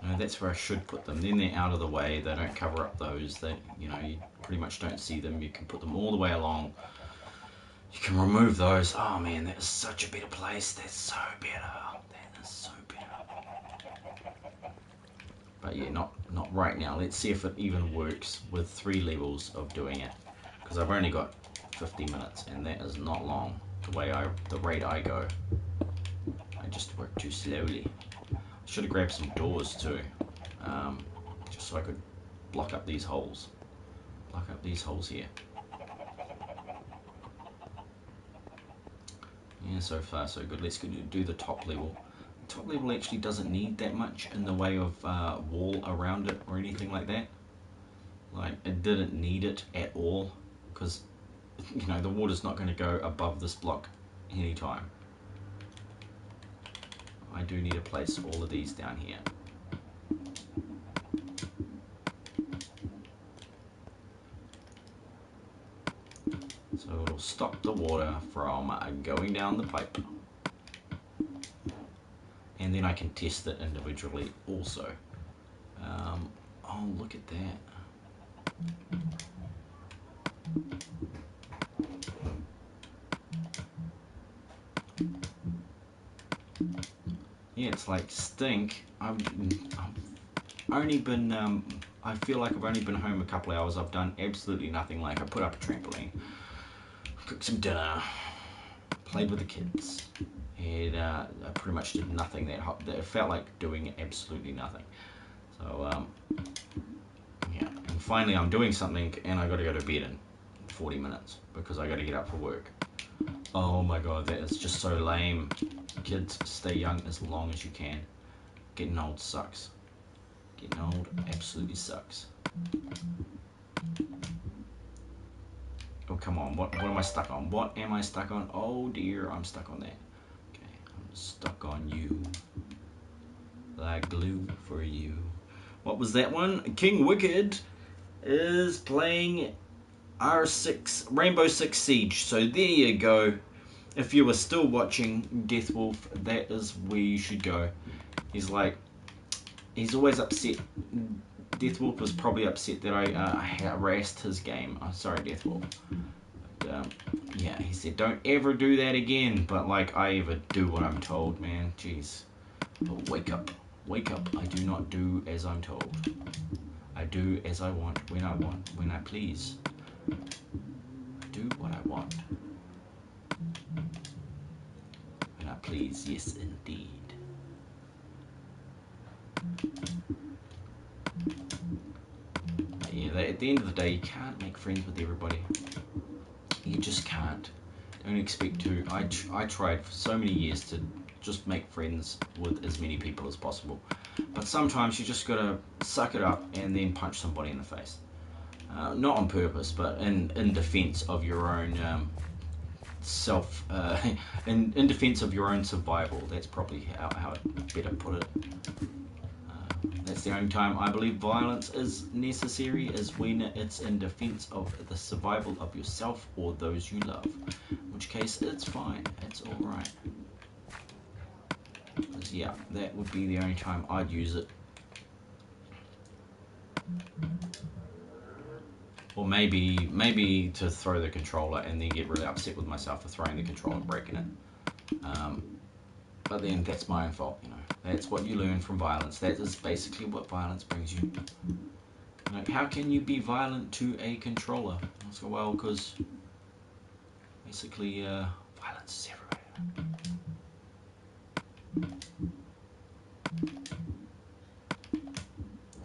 No, that's where I should put them. Then they're out of the way. They don't cover up those. That, you know, you pretty much don't see them. You can put them all the way along. You can remove those. Oh man, that is such a better place. That's so better. That is so better. But yeah, not right now. Let's see if it even works with 3 levels of doing it. Because I've only got 50 minutes, and that is not long. The rate I go. I just work too slowly. Should have grabbed some doors too, just so I could block up these holes. Block up these holes here. Yeah, so far so good. Let's do the top level. The top level actually doesn't need that much in the way of wall around it or anything like that. Like, it didn't need it at all, because, you know, the water's not going to go above this block anytime. I do need to place all of these down here. So it'll stop the water from going down the pipe. And then I can test it individually also. Oh, look at that. Yeah, it's like stink. I've only been, I feel like I've only been home a couple of hours. I've done absolutely nothing. Like, I put up a trampoline, cooked some dinner, played with the kids, and I pretty much did nothing that hot. It felt like doing absolutely nothing. So, yeah, and finally I'm doing something, and I got to go to bed in 40 minutes because I got to get up for work. Oh my god, that is just so lame. Kids, stay young as long as you can. Getting old sucks. Getting old absolutely sucks. Oh, come on. What am I stuck on? What am I stuck on? Oh dear, I'm stuck on that. Okay, I'm stuck on you. Like glue for you. What was that one? King Wicked is playing R6 Rainbow Six Siege. So there you go. If you were still watching Deathwolf, that is where you should go. He's always upset. Deathwolf was probably upset that I harassed his game. I'm sorry, Deathwolf. But, yeah, he said, don't ever do that again. But like, I ever do what I'm told, man. Jeez. But wake up. Wake up. I do not do as I'm told. I do as I want, when I please. I do what I want. When I please, yes indeed. But yeah, at the end of the day, you can't make friends with everybody. You just can't. Don't expect to. I tried for so many years to just make friends with as many people as possible. But sometimes you just gotta suck it up and then punch somebody in the face. Not on purpose, but in defense of your own in defense of your own survival. That's probably how I'd better put it. That's the only time I believe violence is necessary, is when it's in defense of the survival of yourself or those you love. In which case, it's fine. It's alright. Because yeah, that would be the only time I'd use it. Or maybe to throw the controller and then get really upset with myself for throwing the controller and breaking it. But then that's my own fault, you know. That's what you learn from violence. That is basically what violence brings you. Like, how can you be violent to a controller? So, well, because basically violence is everywhere.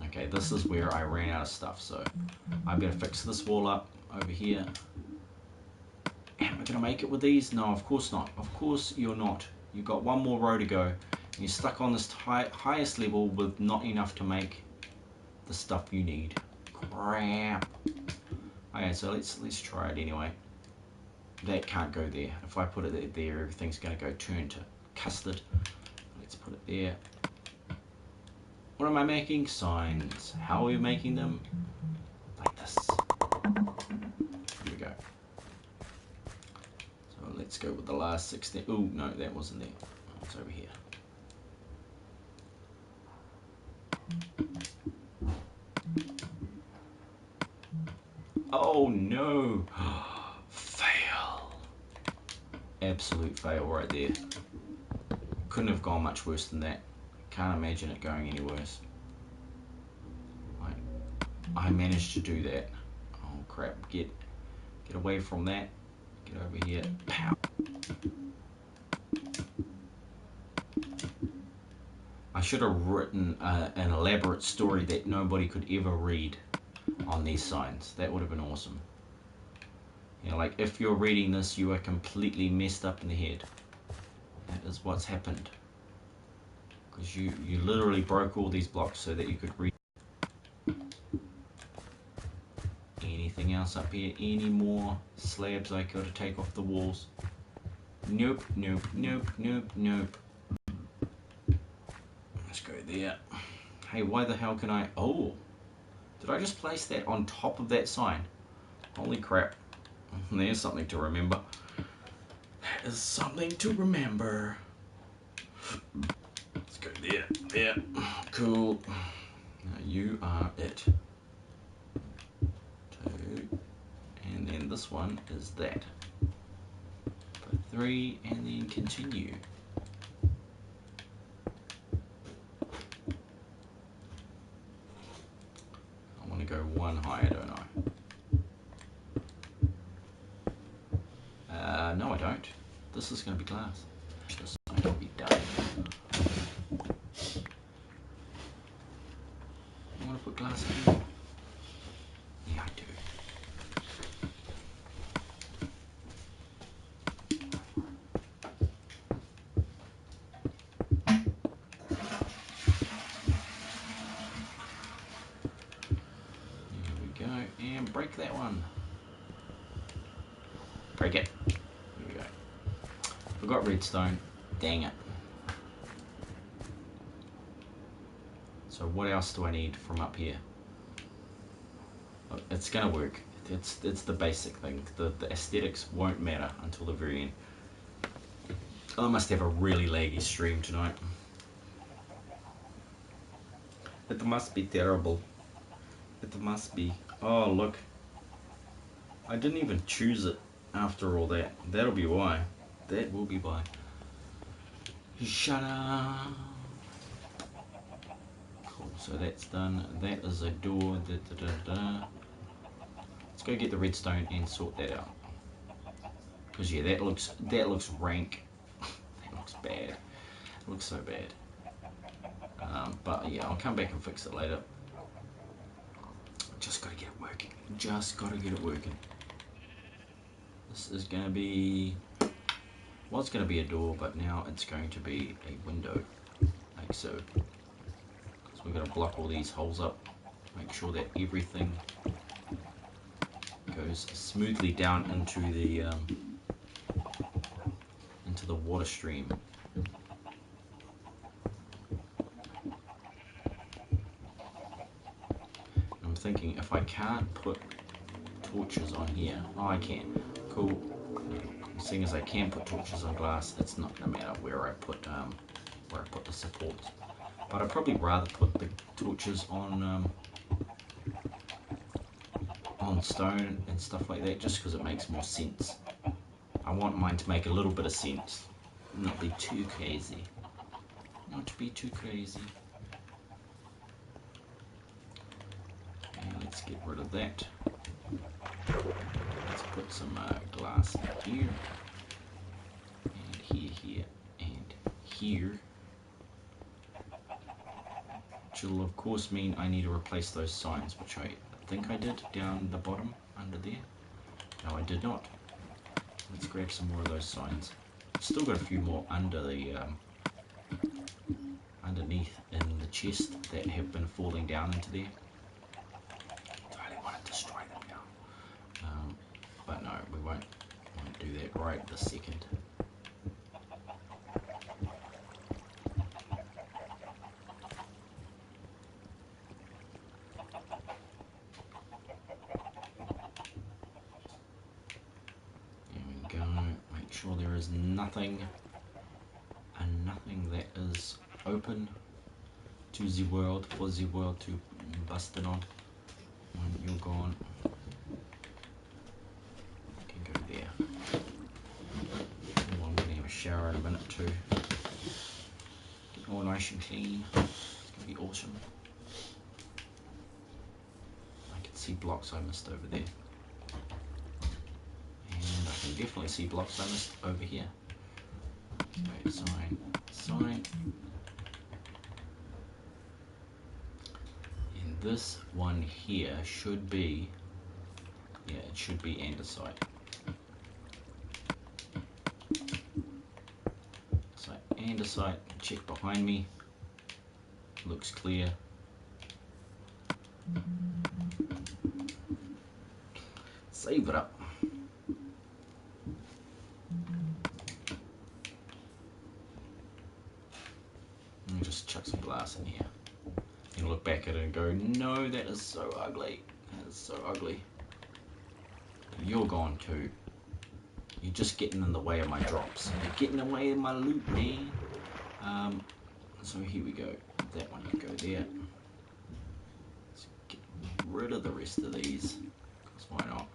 Okay, this is where I ran out of stuff, so I better fix this wall up over here. Am I going to make it with these? No, of course not. Of course you're not. You've got one more row to go. And you're stuck on this highest level with not enough to make the stuff you need. Crap. Okay, so let's try it anyway. That can't go there. If I put it there, everything's going to go turn to custard. Let's put it there. What am I making? Signs. How are we making them? Like this. Here we go. So let's go with the last 16. Oh, no, that wasn't there. It's over here. Oh, no. Fail. Absolute fail right there. Couldn't have gone much worse than that. Can't imagine it going any worse. I managed to do that. Oh crap, get away from that. Get over here. Pow. I should have written an elaborate story that nobody could ever read on these signs. That would have been awesome. You know, like if you're reading this, you are completely messed up in the head. That is what's happened. Because you literally broke all these blocks so that you could read. Anything else up here? Any more slabs I got to take off the walls? Nope, nope, nope, nope, nope. Let's go there. Hey, why the hell can I... Oh, did I just place that on top of that sign? Holy crap. There's something to remember. That is something to remember. Let's go there. There. Cool. Now you are it. 2. And then this one is that. Put 3 and then continue. I want to go one higher, don't I? No I don't. This is going to be glass. This I can be done. I want to put glass in here. Yeah, I do. Here we go, and break that one. Break it. Here we go. Forgot redstone. Dang it. So what else do I need from up here? Look, it's gonna work. It's the basic thing. The aesthetics won't matter until the very end. I must have a really laggy stream tonight. It must be terrible. It must be. Oh look. I didn't even choose it after all that. That'll be why. That will be why. Shut up. Cool, so that's done. That is a door. Let's go get the redstone and sort that out. Because yeah, that looks rank. That looks bad. It looks so bad. But yeah, I'll come back and fix it later. Just gotta get it working. Just gotta get it working. This is gonna be, well, it's gonna be a door, but now it's going to be a window, like so. Because we're gonna block all these holes up, make sure that everything goes smoothly down into the water stream. I'm thinking if I can't put torches on here, oh I can. Cool. Seeing as I can put torches on glass, it's not gonna matter where I put the supports. But I'd probably rather put the torches on stone and stuff like that, just because it makes more sense. I want mine to make a little bit of sense, not be too crazy. Not to be too crazy. And let's get rid of that. Let's put some glass here, and here, and here. Which will of course mean I need to replace those signs, which I think I did down the bottom under there. No, I did not. Let's grab some more of those signs. Still got a few more under the underneath in the chest that have been falling down into there. I really want to destroy them now. But no, we won't do that right this second. There we go. Make sure there is nothing that is open to the world, for the world to bust it on when you're gone. You can go there. Oh, I'm going to have a shower in a minute too. Get all nice and clean. It's going to be awesome. I can see blocks I missed over there. And I can definitely see blocks I missed over here. Okay, sign. And this one here should be, yeah, it should be andesite. So andesite, check behind me, looks clear. Save it up. And just chuck some glass in here. And look back at it and go, no, that is so ugly. That is so ugly. You're gone too. You're just getting in the way of my drops. You're getting in the way of my loot, man. So here we go. That one can go there. Let's get rid of the rest of these. Because why not?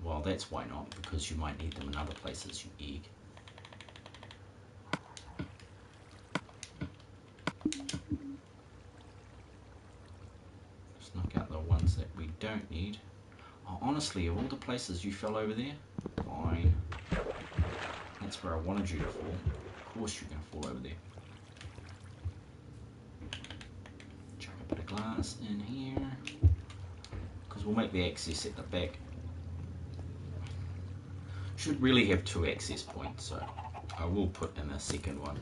Well, that's why not. Because you might need them in other places, you egg. Just knock out the ones that we don't need. Oh, honestly, of all the places you fell over there, fine. That's where I wanted you to fall. Of course you're going to fall over there. Chuck a bit of glass in here. Because we'll make the access at the back. Should really have 2 access points, so I will put in a second one.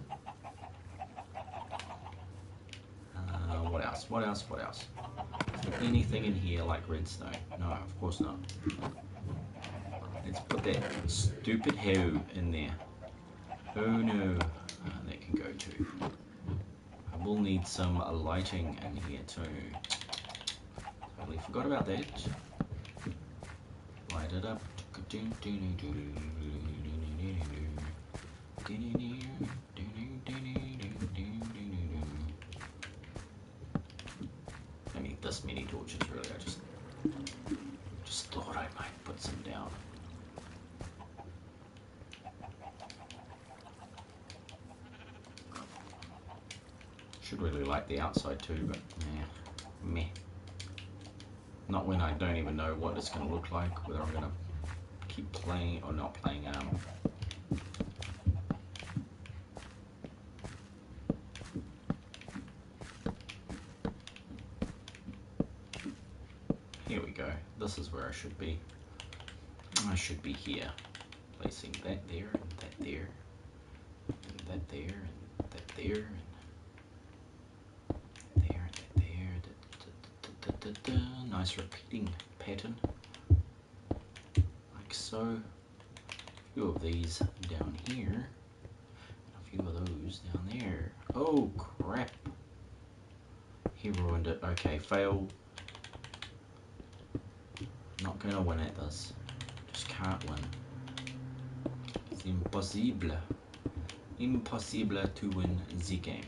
What else? Is there anything in here like redstone? No, of course not. Let's put that stupid hoe in there. Oh no, that can go too. I will need some lighting in here too. Totally forgot about that. Light it up. I need this many torches really. I just thought I might put some down. Should really light the outside too, but meh. Not when I don't even know what it's going to look like, whether I'm going to keep playing or not playing. Here we go. This is where I should be. I should be here. Placing that there, and that there, and that there, and that there, and there, and that there. Nice repeating pattern. Like so. A few of these down here. And a few of those down there. Oh crap. He ruined it. Okay, fail. Not gonna win at this. Just can't win. It's impossible. Impossible to win the game.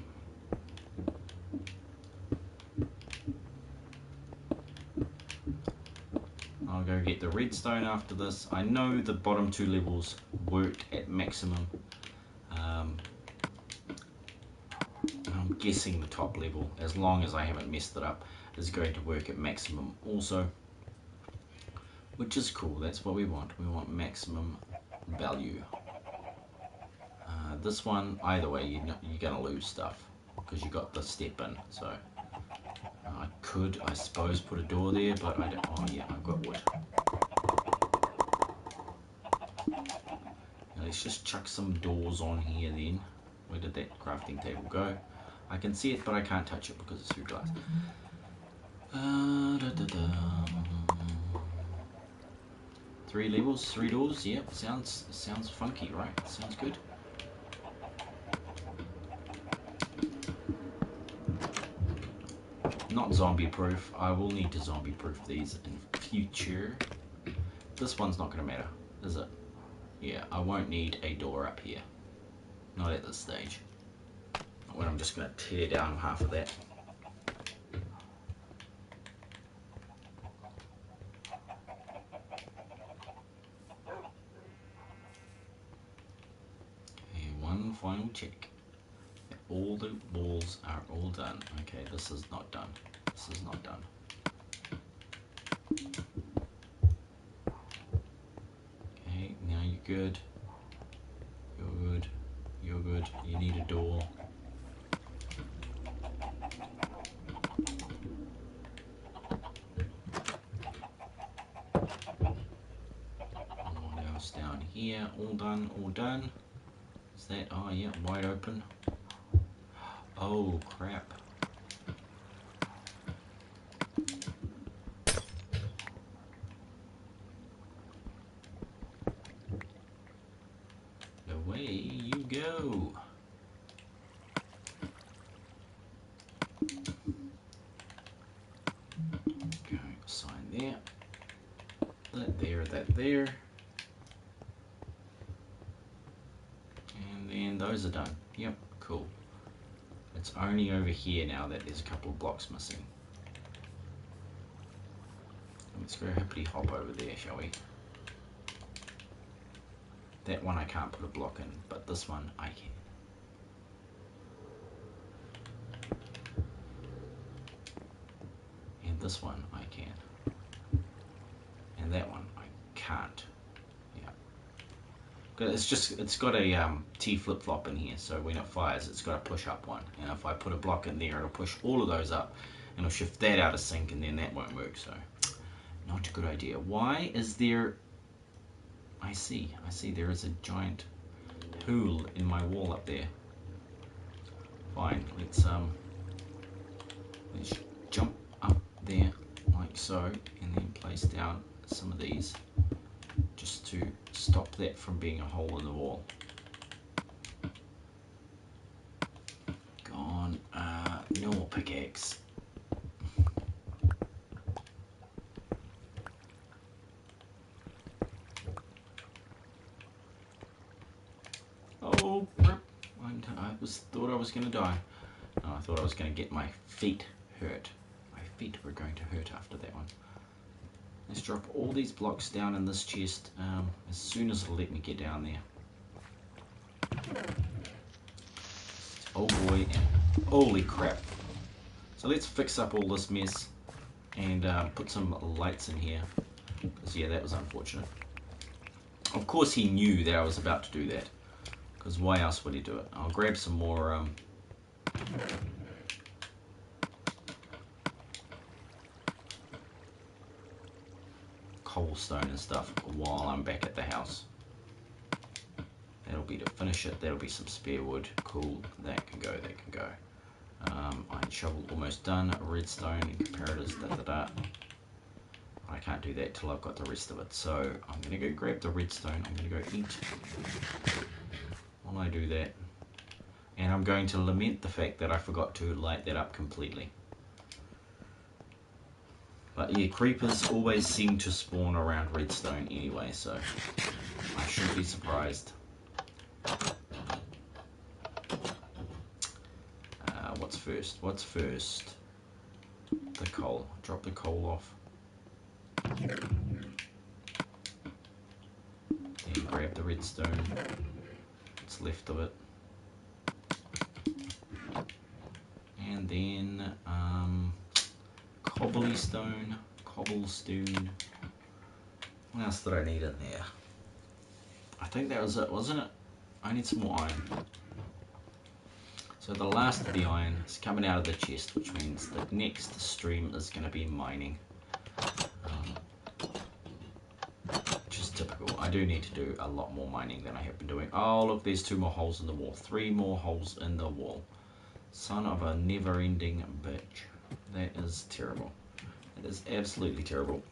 I'll go get the redstone after this. I know the bottom 2 levels worked at maximum. I'm guessing the top level, as long as I haven't messed it up, is going to work at maximum also. Which is cool, that's what we want. We want maximum value. This one, either way, you're going to lose stuff. Because you got the step in, so... I could, I suppose, put a door there, but I don't... Oh yeah, I've got wood. let's just chuck some doors on here then. Where did that crafting table go? I can see it, but I can't touch it because it's through glass. Three levels, 3 doors. Yep, sounds funky, right? Sounds good. Not zombie proof. I will need to zombie proof these in future. This one's not going to matter, is it? Yeah, I won't need a door up here. Not at this stage. When I'm just going to tear down half of that. Okay, one final check. All the walls are all done. Okay, this is not done. This is not done. Okay, now you're good. You're good. You're good. You need a door. What else down here? All done, all done. Is that, oh yeah, wide open. Oh crap. Away you go. Okay, sign there. That there, that there. And then those are done. Yep, cool. It's only over here now that there's a couple of blocks missing. Let's go hippity hop over there, shall we? That one I can't put a block in, but this one I can. And this one I can. And that one I can't. Yeah. It's got a T flip-flop in here, so when it fires, it's got a push-up one. And if I put a block in there, it'll push all of those up, and it'll shift that out of sync, and then that won't work, so not a good idea. Why is there... I see there is a giant hole in my wall up there. Fine, let's jump up there like so, and then place down some of these just to stop that from being a hole in the wall. Gone. No more pickaxe. Oh, thought I was going to die. No, I thought I was going to get my feet hurt. My feet were going to hurt after that one. Let's drop all these blocks down in this chest as soon as it'll let me get down there. Oh boy, holy crap. So let's fix up all this mess and put some lights in here. Because yeah, that was unfortunate. Of course he knew that I was about to do that. Because why else would he do it? I'll grab some more cobblestone and stuff while I'm back at the house. That'll be to finish it. That'll be some spare wood. Cool. That can go. That can go. Iron shovel almost done. Redstone and comparators. Da da da. I can't do that till I've got the rest of it. So I'm going to go grab the redstone. I'm going to go eat. While I do that, and I'm going to lament the fact that I forgot to light that up completely. But yeah, creepers always seem to spawn around redstone anyway, so I shouldn't be surprised. What's first? What's first? The coal. Drop the coal off. Then grab the redstone. What's left of it. And then cobblestone. What else did I need in there? I think that was it, wasn't it? I need some more iron. So the last of the iron is coming out of the chest, which means the next stream is going to be mining. Which is typical. I do need to do a lot more mining than I have been doing. Oh, look, there's 2 more holes in the wall. 3 more holes in the wall. Son of a never-ending bitch. That is terrible. It is absolutely terrible.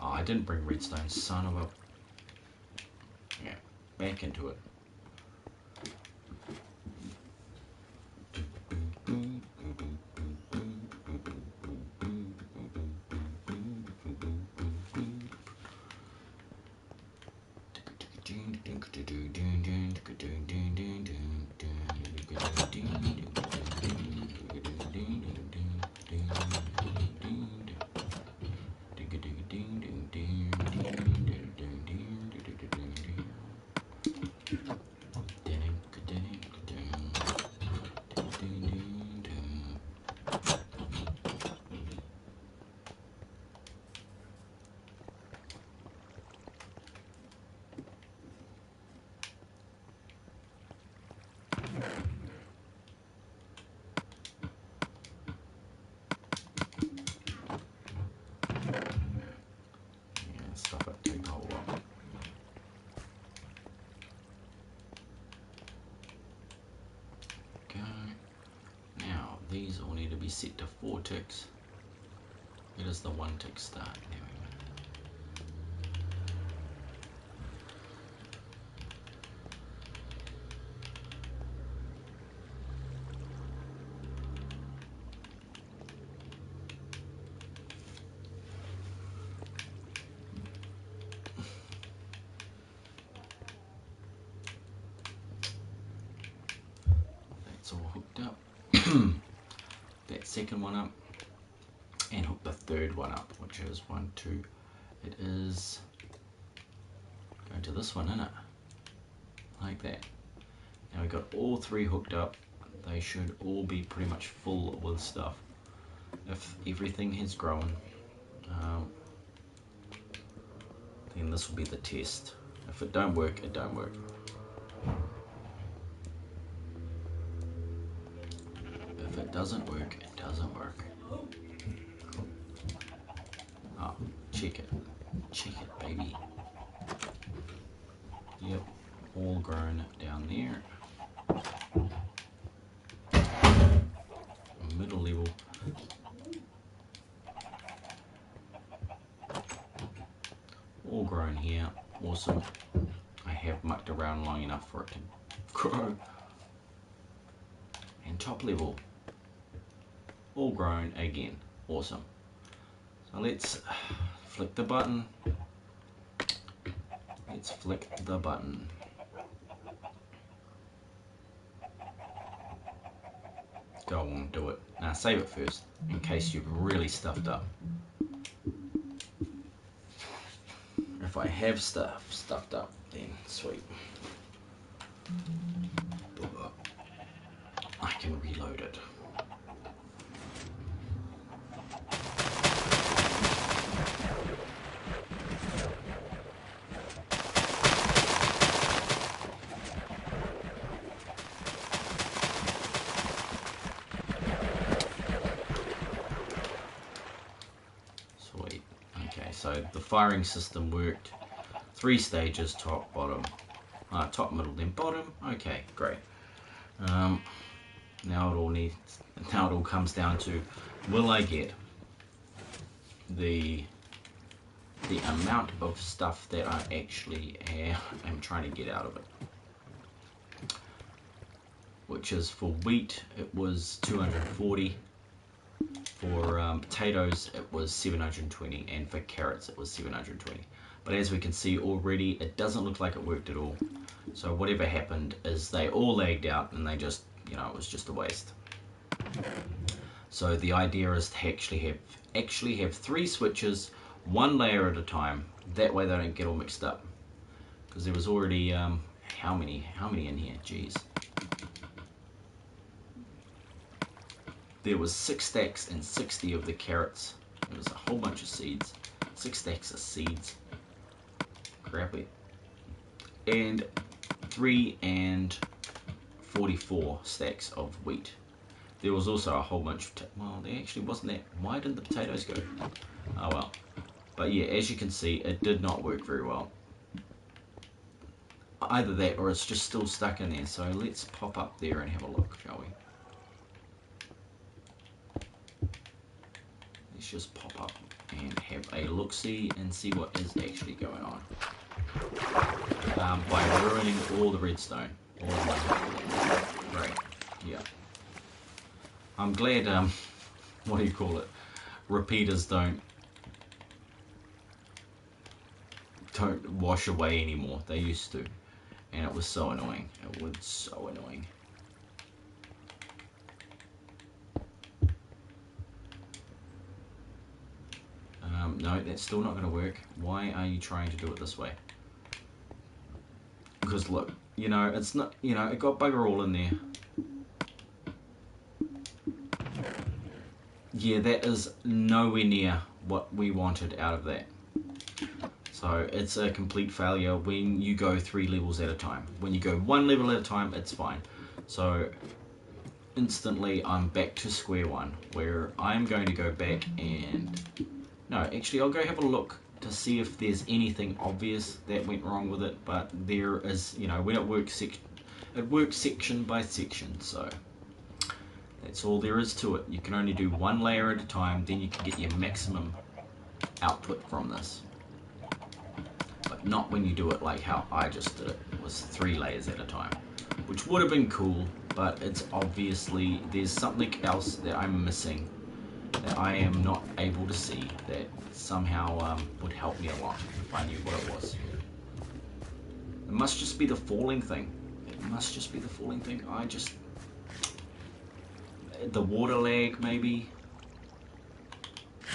Oh, I didn't bring redstone, son of a... Yeah, back into it. Stuff it, take the whole lot. Okay. Now, these all need to be set to 4 ticks. It is the 1 tick start. There we go. That's all hooked up. That second one up. And hook the third one up, which is 1, 2. It is going to this one, isn't it? Like that. Now we've got all 3 hooked up. They should all be pretty much full with stuff. If everything has grown, then this will be the test. If it don't work, it don't work. If it doesn't work, it doesn't work. Oh, check it. Check it, baby. Yep, all grown down there. Middle level. All grown here. Awesome. I have mucked around long enough for it to grow. And top level. All grown again. Awesome. So let's flick the button. Let's flick the button. Go on, do it. Now save it first, in case you've really stuffed up. If I have stuffed up, then sweet. I can reload it. So the firing system worked. 3 stages, top, bottom, top, middle, then bottom. Okay, great. Now it all comes down to, will I get the amount of stuff that I actually am trying to get out of it? Which is, for wheat, it was 240. For potatoes it was 720, and for carrots it was 720. But as we can see already, it doesn't look like it worked at all. So whatever happened is they all lagged out, and they just, you know, it was just a waste. So the idea is to actually have 3 switches, 1 layer at a time. That way they don't get all mixed up. Because there was already how many in here? Jeez. There was 6 stacks and 60 of the carrots. There was a whole bunch of seeds. 6 stacks of seeds. Crappy. And 3 and 44 stacks of wheat. There was also a whole bunch of, well, there actually wasn't that. Why didn't the potatoes go? Oh well. But yeah, as you can see, it did not work very well. Either that or it's just still stuck in there. So let's pop up there and have a look, shall we? Let's just pop up and have a look-see and see what is actually going on. By ruining all the redstone. All of my great. Yeah. I'm glad, what do you call it? Repeaters don't wash away anymore. They used to. And it was so annoying. It was so annoying. No, that's still not going to work. Why are you trying to do it this way? Because look, you know, it's not, you know, it got bugger all in there. Yeah, that is nowhere near what we wanted out of that. So it's a complete failure when you go 3 levels at a time. When you go 1 level at a time, it's fine. So instantly I'm back to square one, where I'm going to go back and... No, actually I'll go have a look to see if there's anything obvious that went wrong with it, but there is, you know, when it works section by section, so that's all there is to it. You can only do 1 layer at a time, then you can get your maximum output from this. But not when you do it like how I just did it. It was 3 layers at a time, which would have been cool, but it's obviously there's something else that I'm missing that I am not able to see that somehow would help me a lot if I knew what it was. It must just be the falling thing. It must just be the falling thing. The water lag maybe.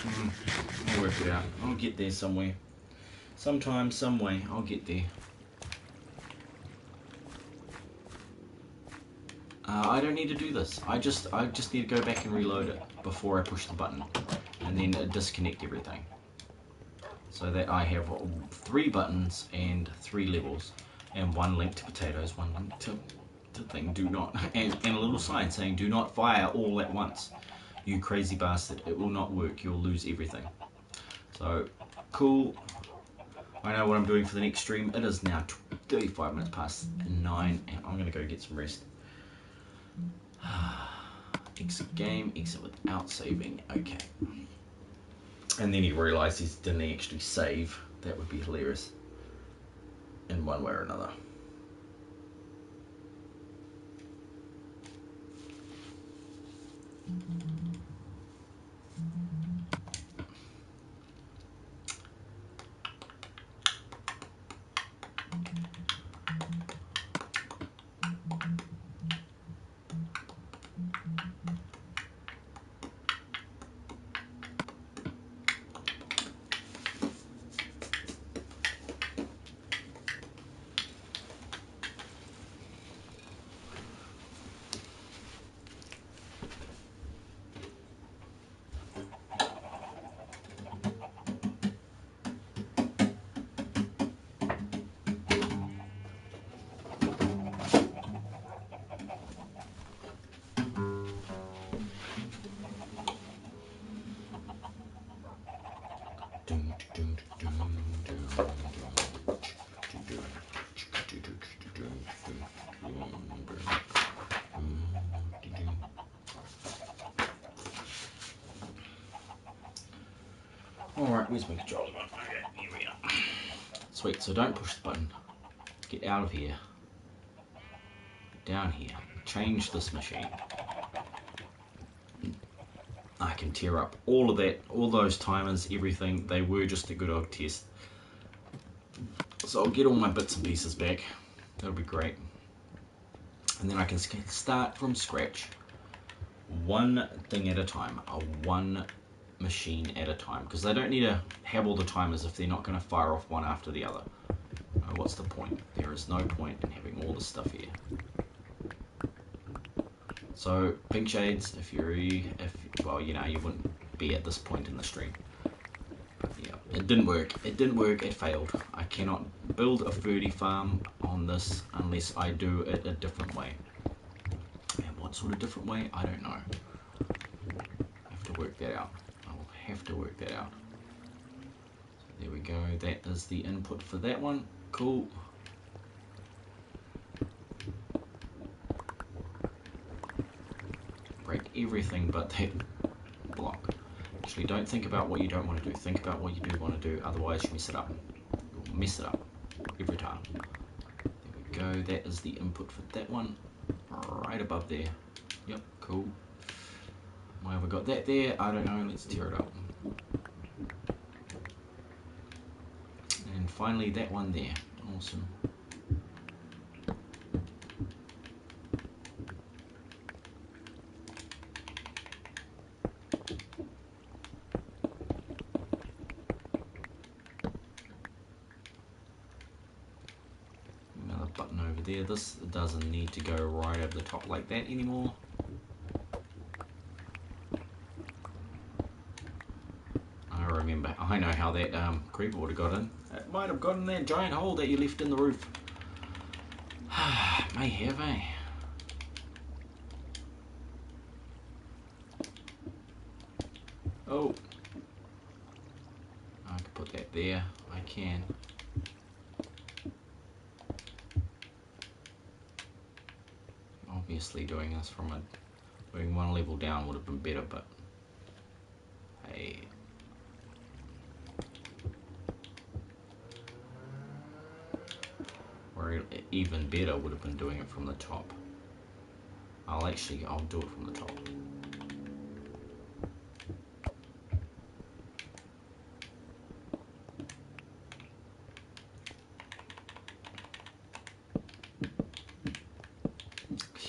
I'll work it out. I'll get there somewhere. Sometime, some way, I'll get there. I don't need to do this. I just need to go back and reload it before I push the button, and then disconnect everything, so that I have 3 buttons and 3 levels, and 1 link to potatoes, 1 link to thing. Do not, and a little sign saying "Do not fire all at once, you crazy bastard. It will not work. You'll lose everything." So cool. I know what I'm doing for the next stream. It is now 35 minutes past 9, and I'm gonna go get some rest. Exit game, exit without saving. Okay. And then he realised he didn't actually save. That would be hilarious. In one way or another. Alright, where's my controller? Okay, here we are. Sweet, so don't push the button. Get out of here. Down here. Change this machine. I can tear up all of that, all those timers, everything. They were just a good old test. So I'll get all my bits and pieces back. That'll be great. And then I can start from scratch, one thing at a time, one machine at a time, because they don't need to have all the timers if they're not going to fire off one after the other. What's the point? There is no point in having all this stuff here. So pink shades, well, you know, you wouldn't be at this point in the stream. But yeah, it didn't work. It didn't work. It failed. I cannot build a 30 farm on this unless I do it a different way. And what sort of different way? I don't know. I have to work that out. I will have to work that out. So there we go. That is the input for that one. Cool. Break everything but that block. Actually, don't think about what you don't want to do. Think about what you do want to do. Otherwise, you mess it up. You'll mess it up every time. There we go. That is the input for that one. Right above there. Yep, cool. Why have we got that there? I don't know. Let's tear it up. And finally, that one there. Awesome. Another button over there. This doesn't need to go right over the top like that anymore. I know how that creeper would have got in. It might have got in that giant hole that you left in the roof. May have, eh? Oh. I can put that there. I can. Obviously doing this from doing one level down would have been better, but hey. Or even better would have been doing it from the top. I'll do it from the top.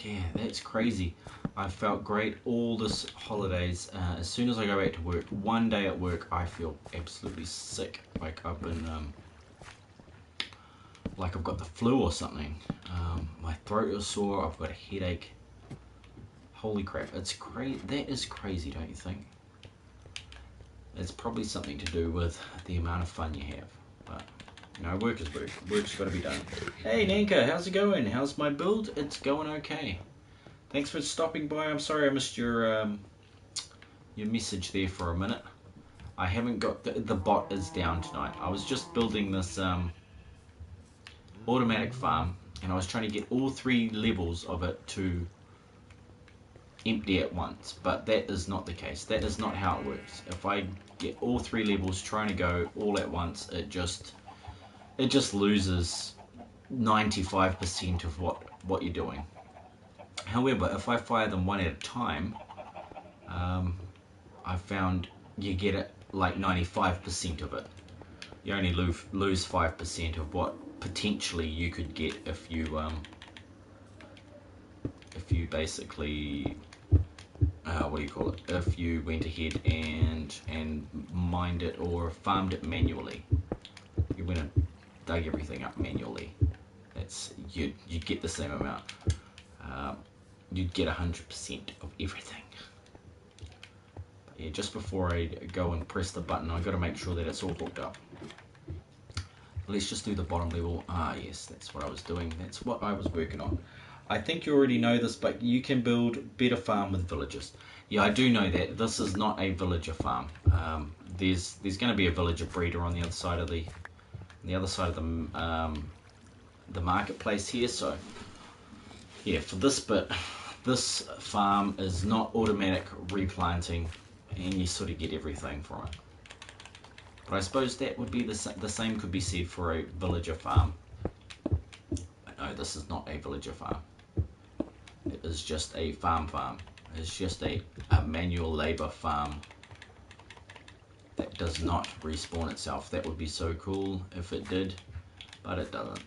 Yeah, that's crazy. I felt great all this holidays. As soon as I go back to work, one day at work, I feel absolutely sick. Like I've been like I've got the flu or something. My throat is sore, I've got a headache. Holy crap, it's crazy. That is crazy, don't you think? It's probably something to do with the amount of fun you have. But, you know, work is work. Work's got to be done. Hey, Nanka, how's it going? How's my build? It's going okay. Thanks for stopping by. I'm sorry I missed your message there for a minute. I haven't got... The bot is down tonight. I was just building this... automatic farm, and I was trying to get all 3 levels of it to empty at once, but that is not the case. That is not how it works. If I get all 3 levels trying to go all at once, it just loses 95% of what you're doing. However, if I fire them one at a time, I found you get it like 95% of it. You only lose 5% of what potentially you could get if you basically what do you call it? If you went ahead and mined it or farmed it manually. You went and dug everything up manually. You'd get the same amount. You'd get 100% of everything. But yeah, just before I go and press the button, I've got to make sure that it's all hooked up. Let's just do the bottom level. Ah, yes, that's what I was doing. That's what I was working on. I think you already know this, but you can build better farm with villagers. Yeah, I do know that. This is not a villager farm. There's going to be a villager breeder on the other side of the marketplace here. So yeah, for this bit, this farm is not automatic replanting, and you sort of get everything from it. But I suppose that would be the same could be said for a villager farm. But no, this is not a villager farm. It is just a farm. is just a manual labor farm that does not respawn itself. That would be so cool if it did, but it doesn't.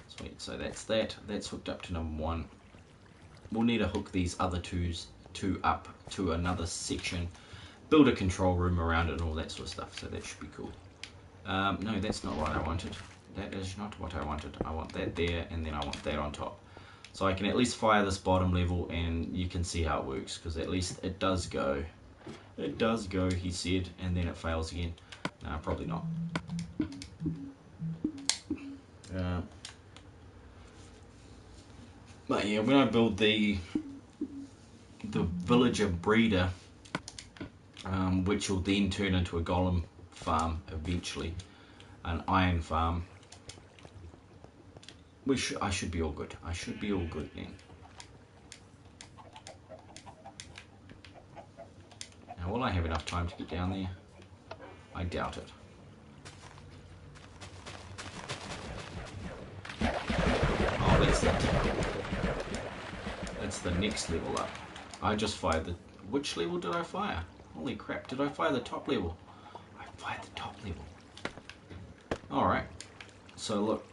Sweet, so that's that. That's hooked up to number 1. We'll need to hook these other two up to another section, build a control room around it and all that sort of stuff, so that should be cool. No, that's not what I wanted. That is not what I wanted. I want that there, and then I want that on top. So I can at least fire this bottom level, and you can see how it works, because at least it does go. It does go, he said, and then it fails again. No, probably not. But yeah, when I build the villager breeder, which will then turn into a golem farm eventually, an iron farm, I should be all good. I should be all good then. Now, will I have enough time to get down there? I doubt it. Oh, that's it. That's the next level up. I just fired the... Which level did I fire? Holy crap, did I fire the top level? I fired the top level. Alright. So look.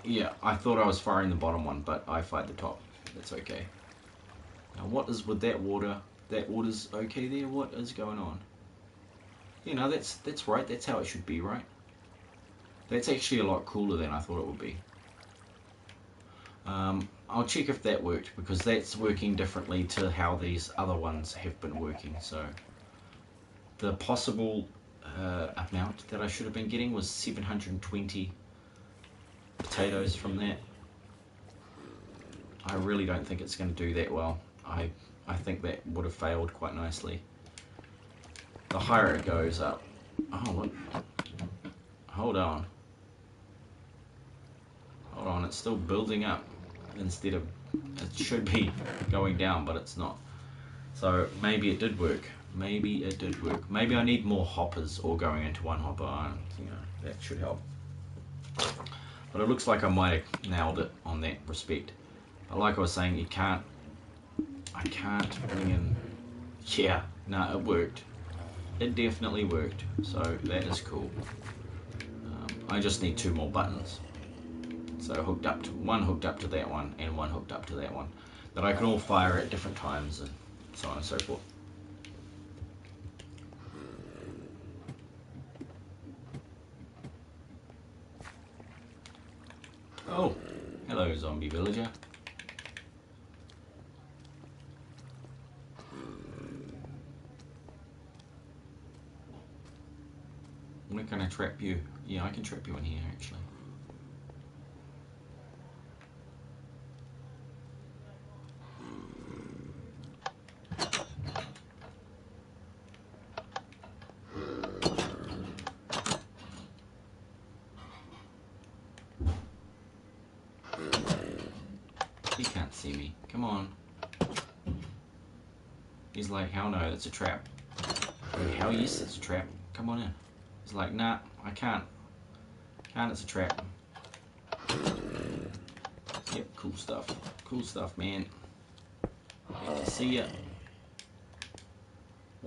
Yeah, I thought I was firing the bottom one, but I fired the top. That's okay. Now what is with that water? That water's okay there? What is going on? You know, that's right. That's how it should be, right? That's actually a lot cooler than I thought it would be. I'll check if that worked, because that's working differently to how these other ones have been working. So the possible amount that I should have been getting was 720 potatoes from that. I really don't think it's going to do that well. I think that would have failed quite nicely. The higher it goes up. Oh, look. Hold on. Hold on, it's still building up instead of... It should be going down, but it's not. So maybe it did work. Maybe it did work. Maybe I need more hoppers, or going into one hopper. You know, that should help. But it looks like I might have nailed it on that respect. But like I was saying, I can't bring in... Yeah, no, it worked. It definitely worked. So that is cool. I just need 2 more buttons. So one hooked up to that one, and one hooked up to that one, that I can all fire at different times, and so on and so forth. Oh, hello zombie villager. Where can I trap you? Yeah, I can trap you in here actually. He can't see me. Come on. He's like, hell no, that's a trap. Oh, hell yes, it's a trap. Come on in. He's like, nah, I can't. Can't, it's a trap. Yep, cool stuff. Cool stuff, man. Good to see ya.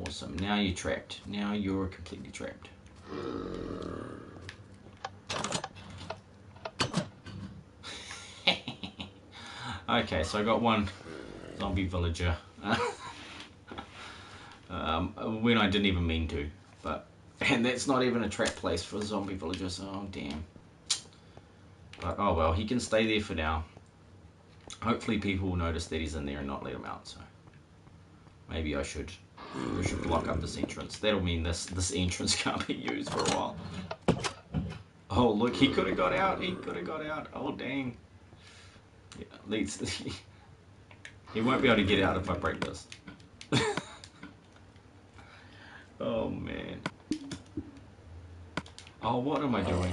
Awesome. Now you're trapped. Now you're completely trapped. Okay, so I got one zombie villager. When I didn't even mean to, and that's not even a trap place for zombie villagers. Oh damn. But oh well, he can stay there for now. Hopefully people will notice that he's in there and not let him out. So maybe we should block up this entrance. That'll mean this entrance can't be used for a while. Oh look, he could have got out. He could have got out. Oh dang. Yeah, he won't be able to get out if I break this. Oh man. Oh, what am I doing?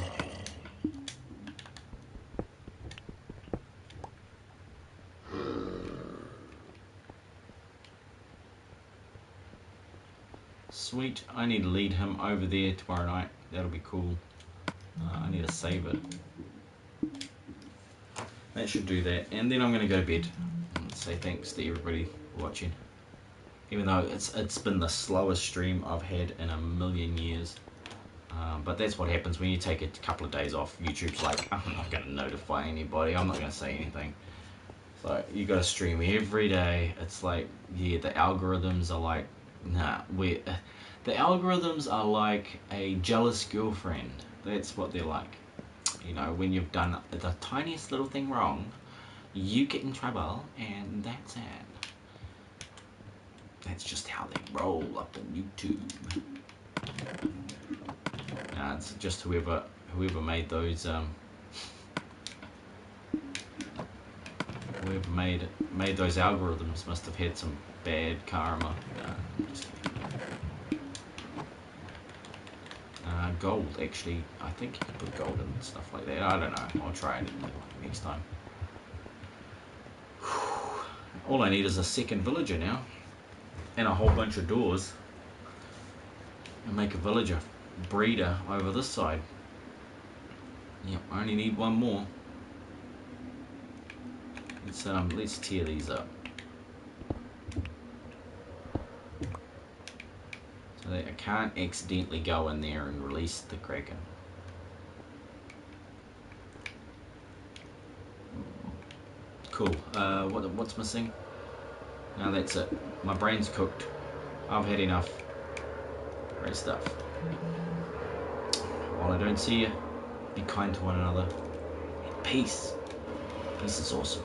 Sweet. I need to lead him over there tomorrow night. That'll be cool. I need to save it. That should do that. And then I'm going to go to bed. say thanks to everybody watching. Even though it's been the slowest stream I've had in a million years. But that's what happens when you take a couple of days off. YouTube's like, I'm not going to notify anybody, I'm not going to say anything. So you got to stream every day. It's like, yeah, the algorithms are like, nah, the algorithms are like a jealous girlfriend. That's what they're like. You know, when you've done the tiniest little thing wrong, you get in trouble, and that's it. That's just how they roll up on YouTube. It's just whoever made those whoever made those algorithms must have had some bad karma. Gold, actually, I think you can put gold and stuff like that. I don't know. I'll try it next time. All I need is a second villager now, and a whole bunch of doors, and make a villager breeder over this side. Yep, I only need one more. Let's tear these up so that I can't accidentally go in there and release the kraken. Cool. What's missing? Now that's it. My brain's cooked. I've had enough. Great stuff. While I don't see you, be kind to one another. And peace. Peace is awesome.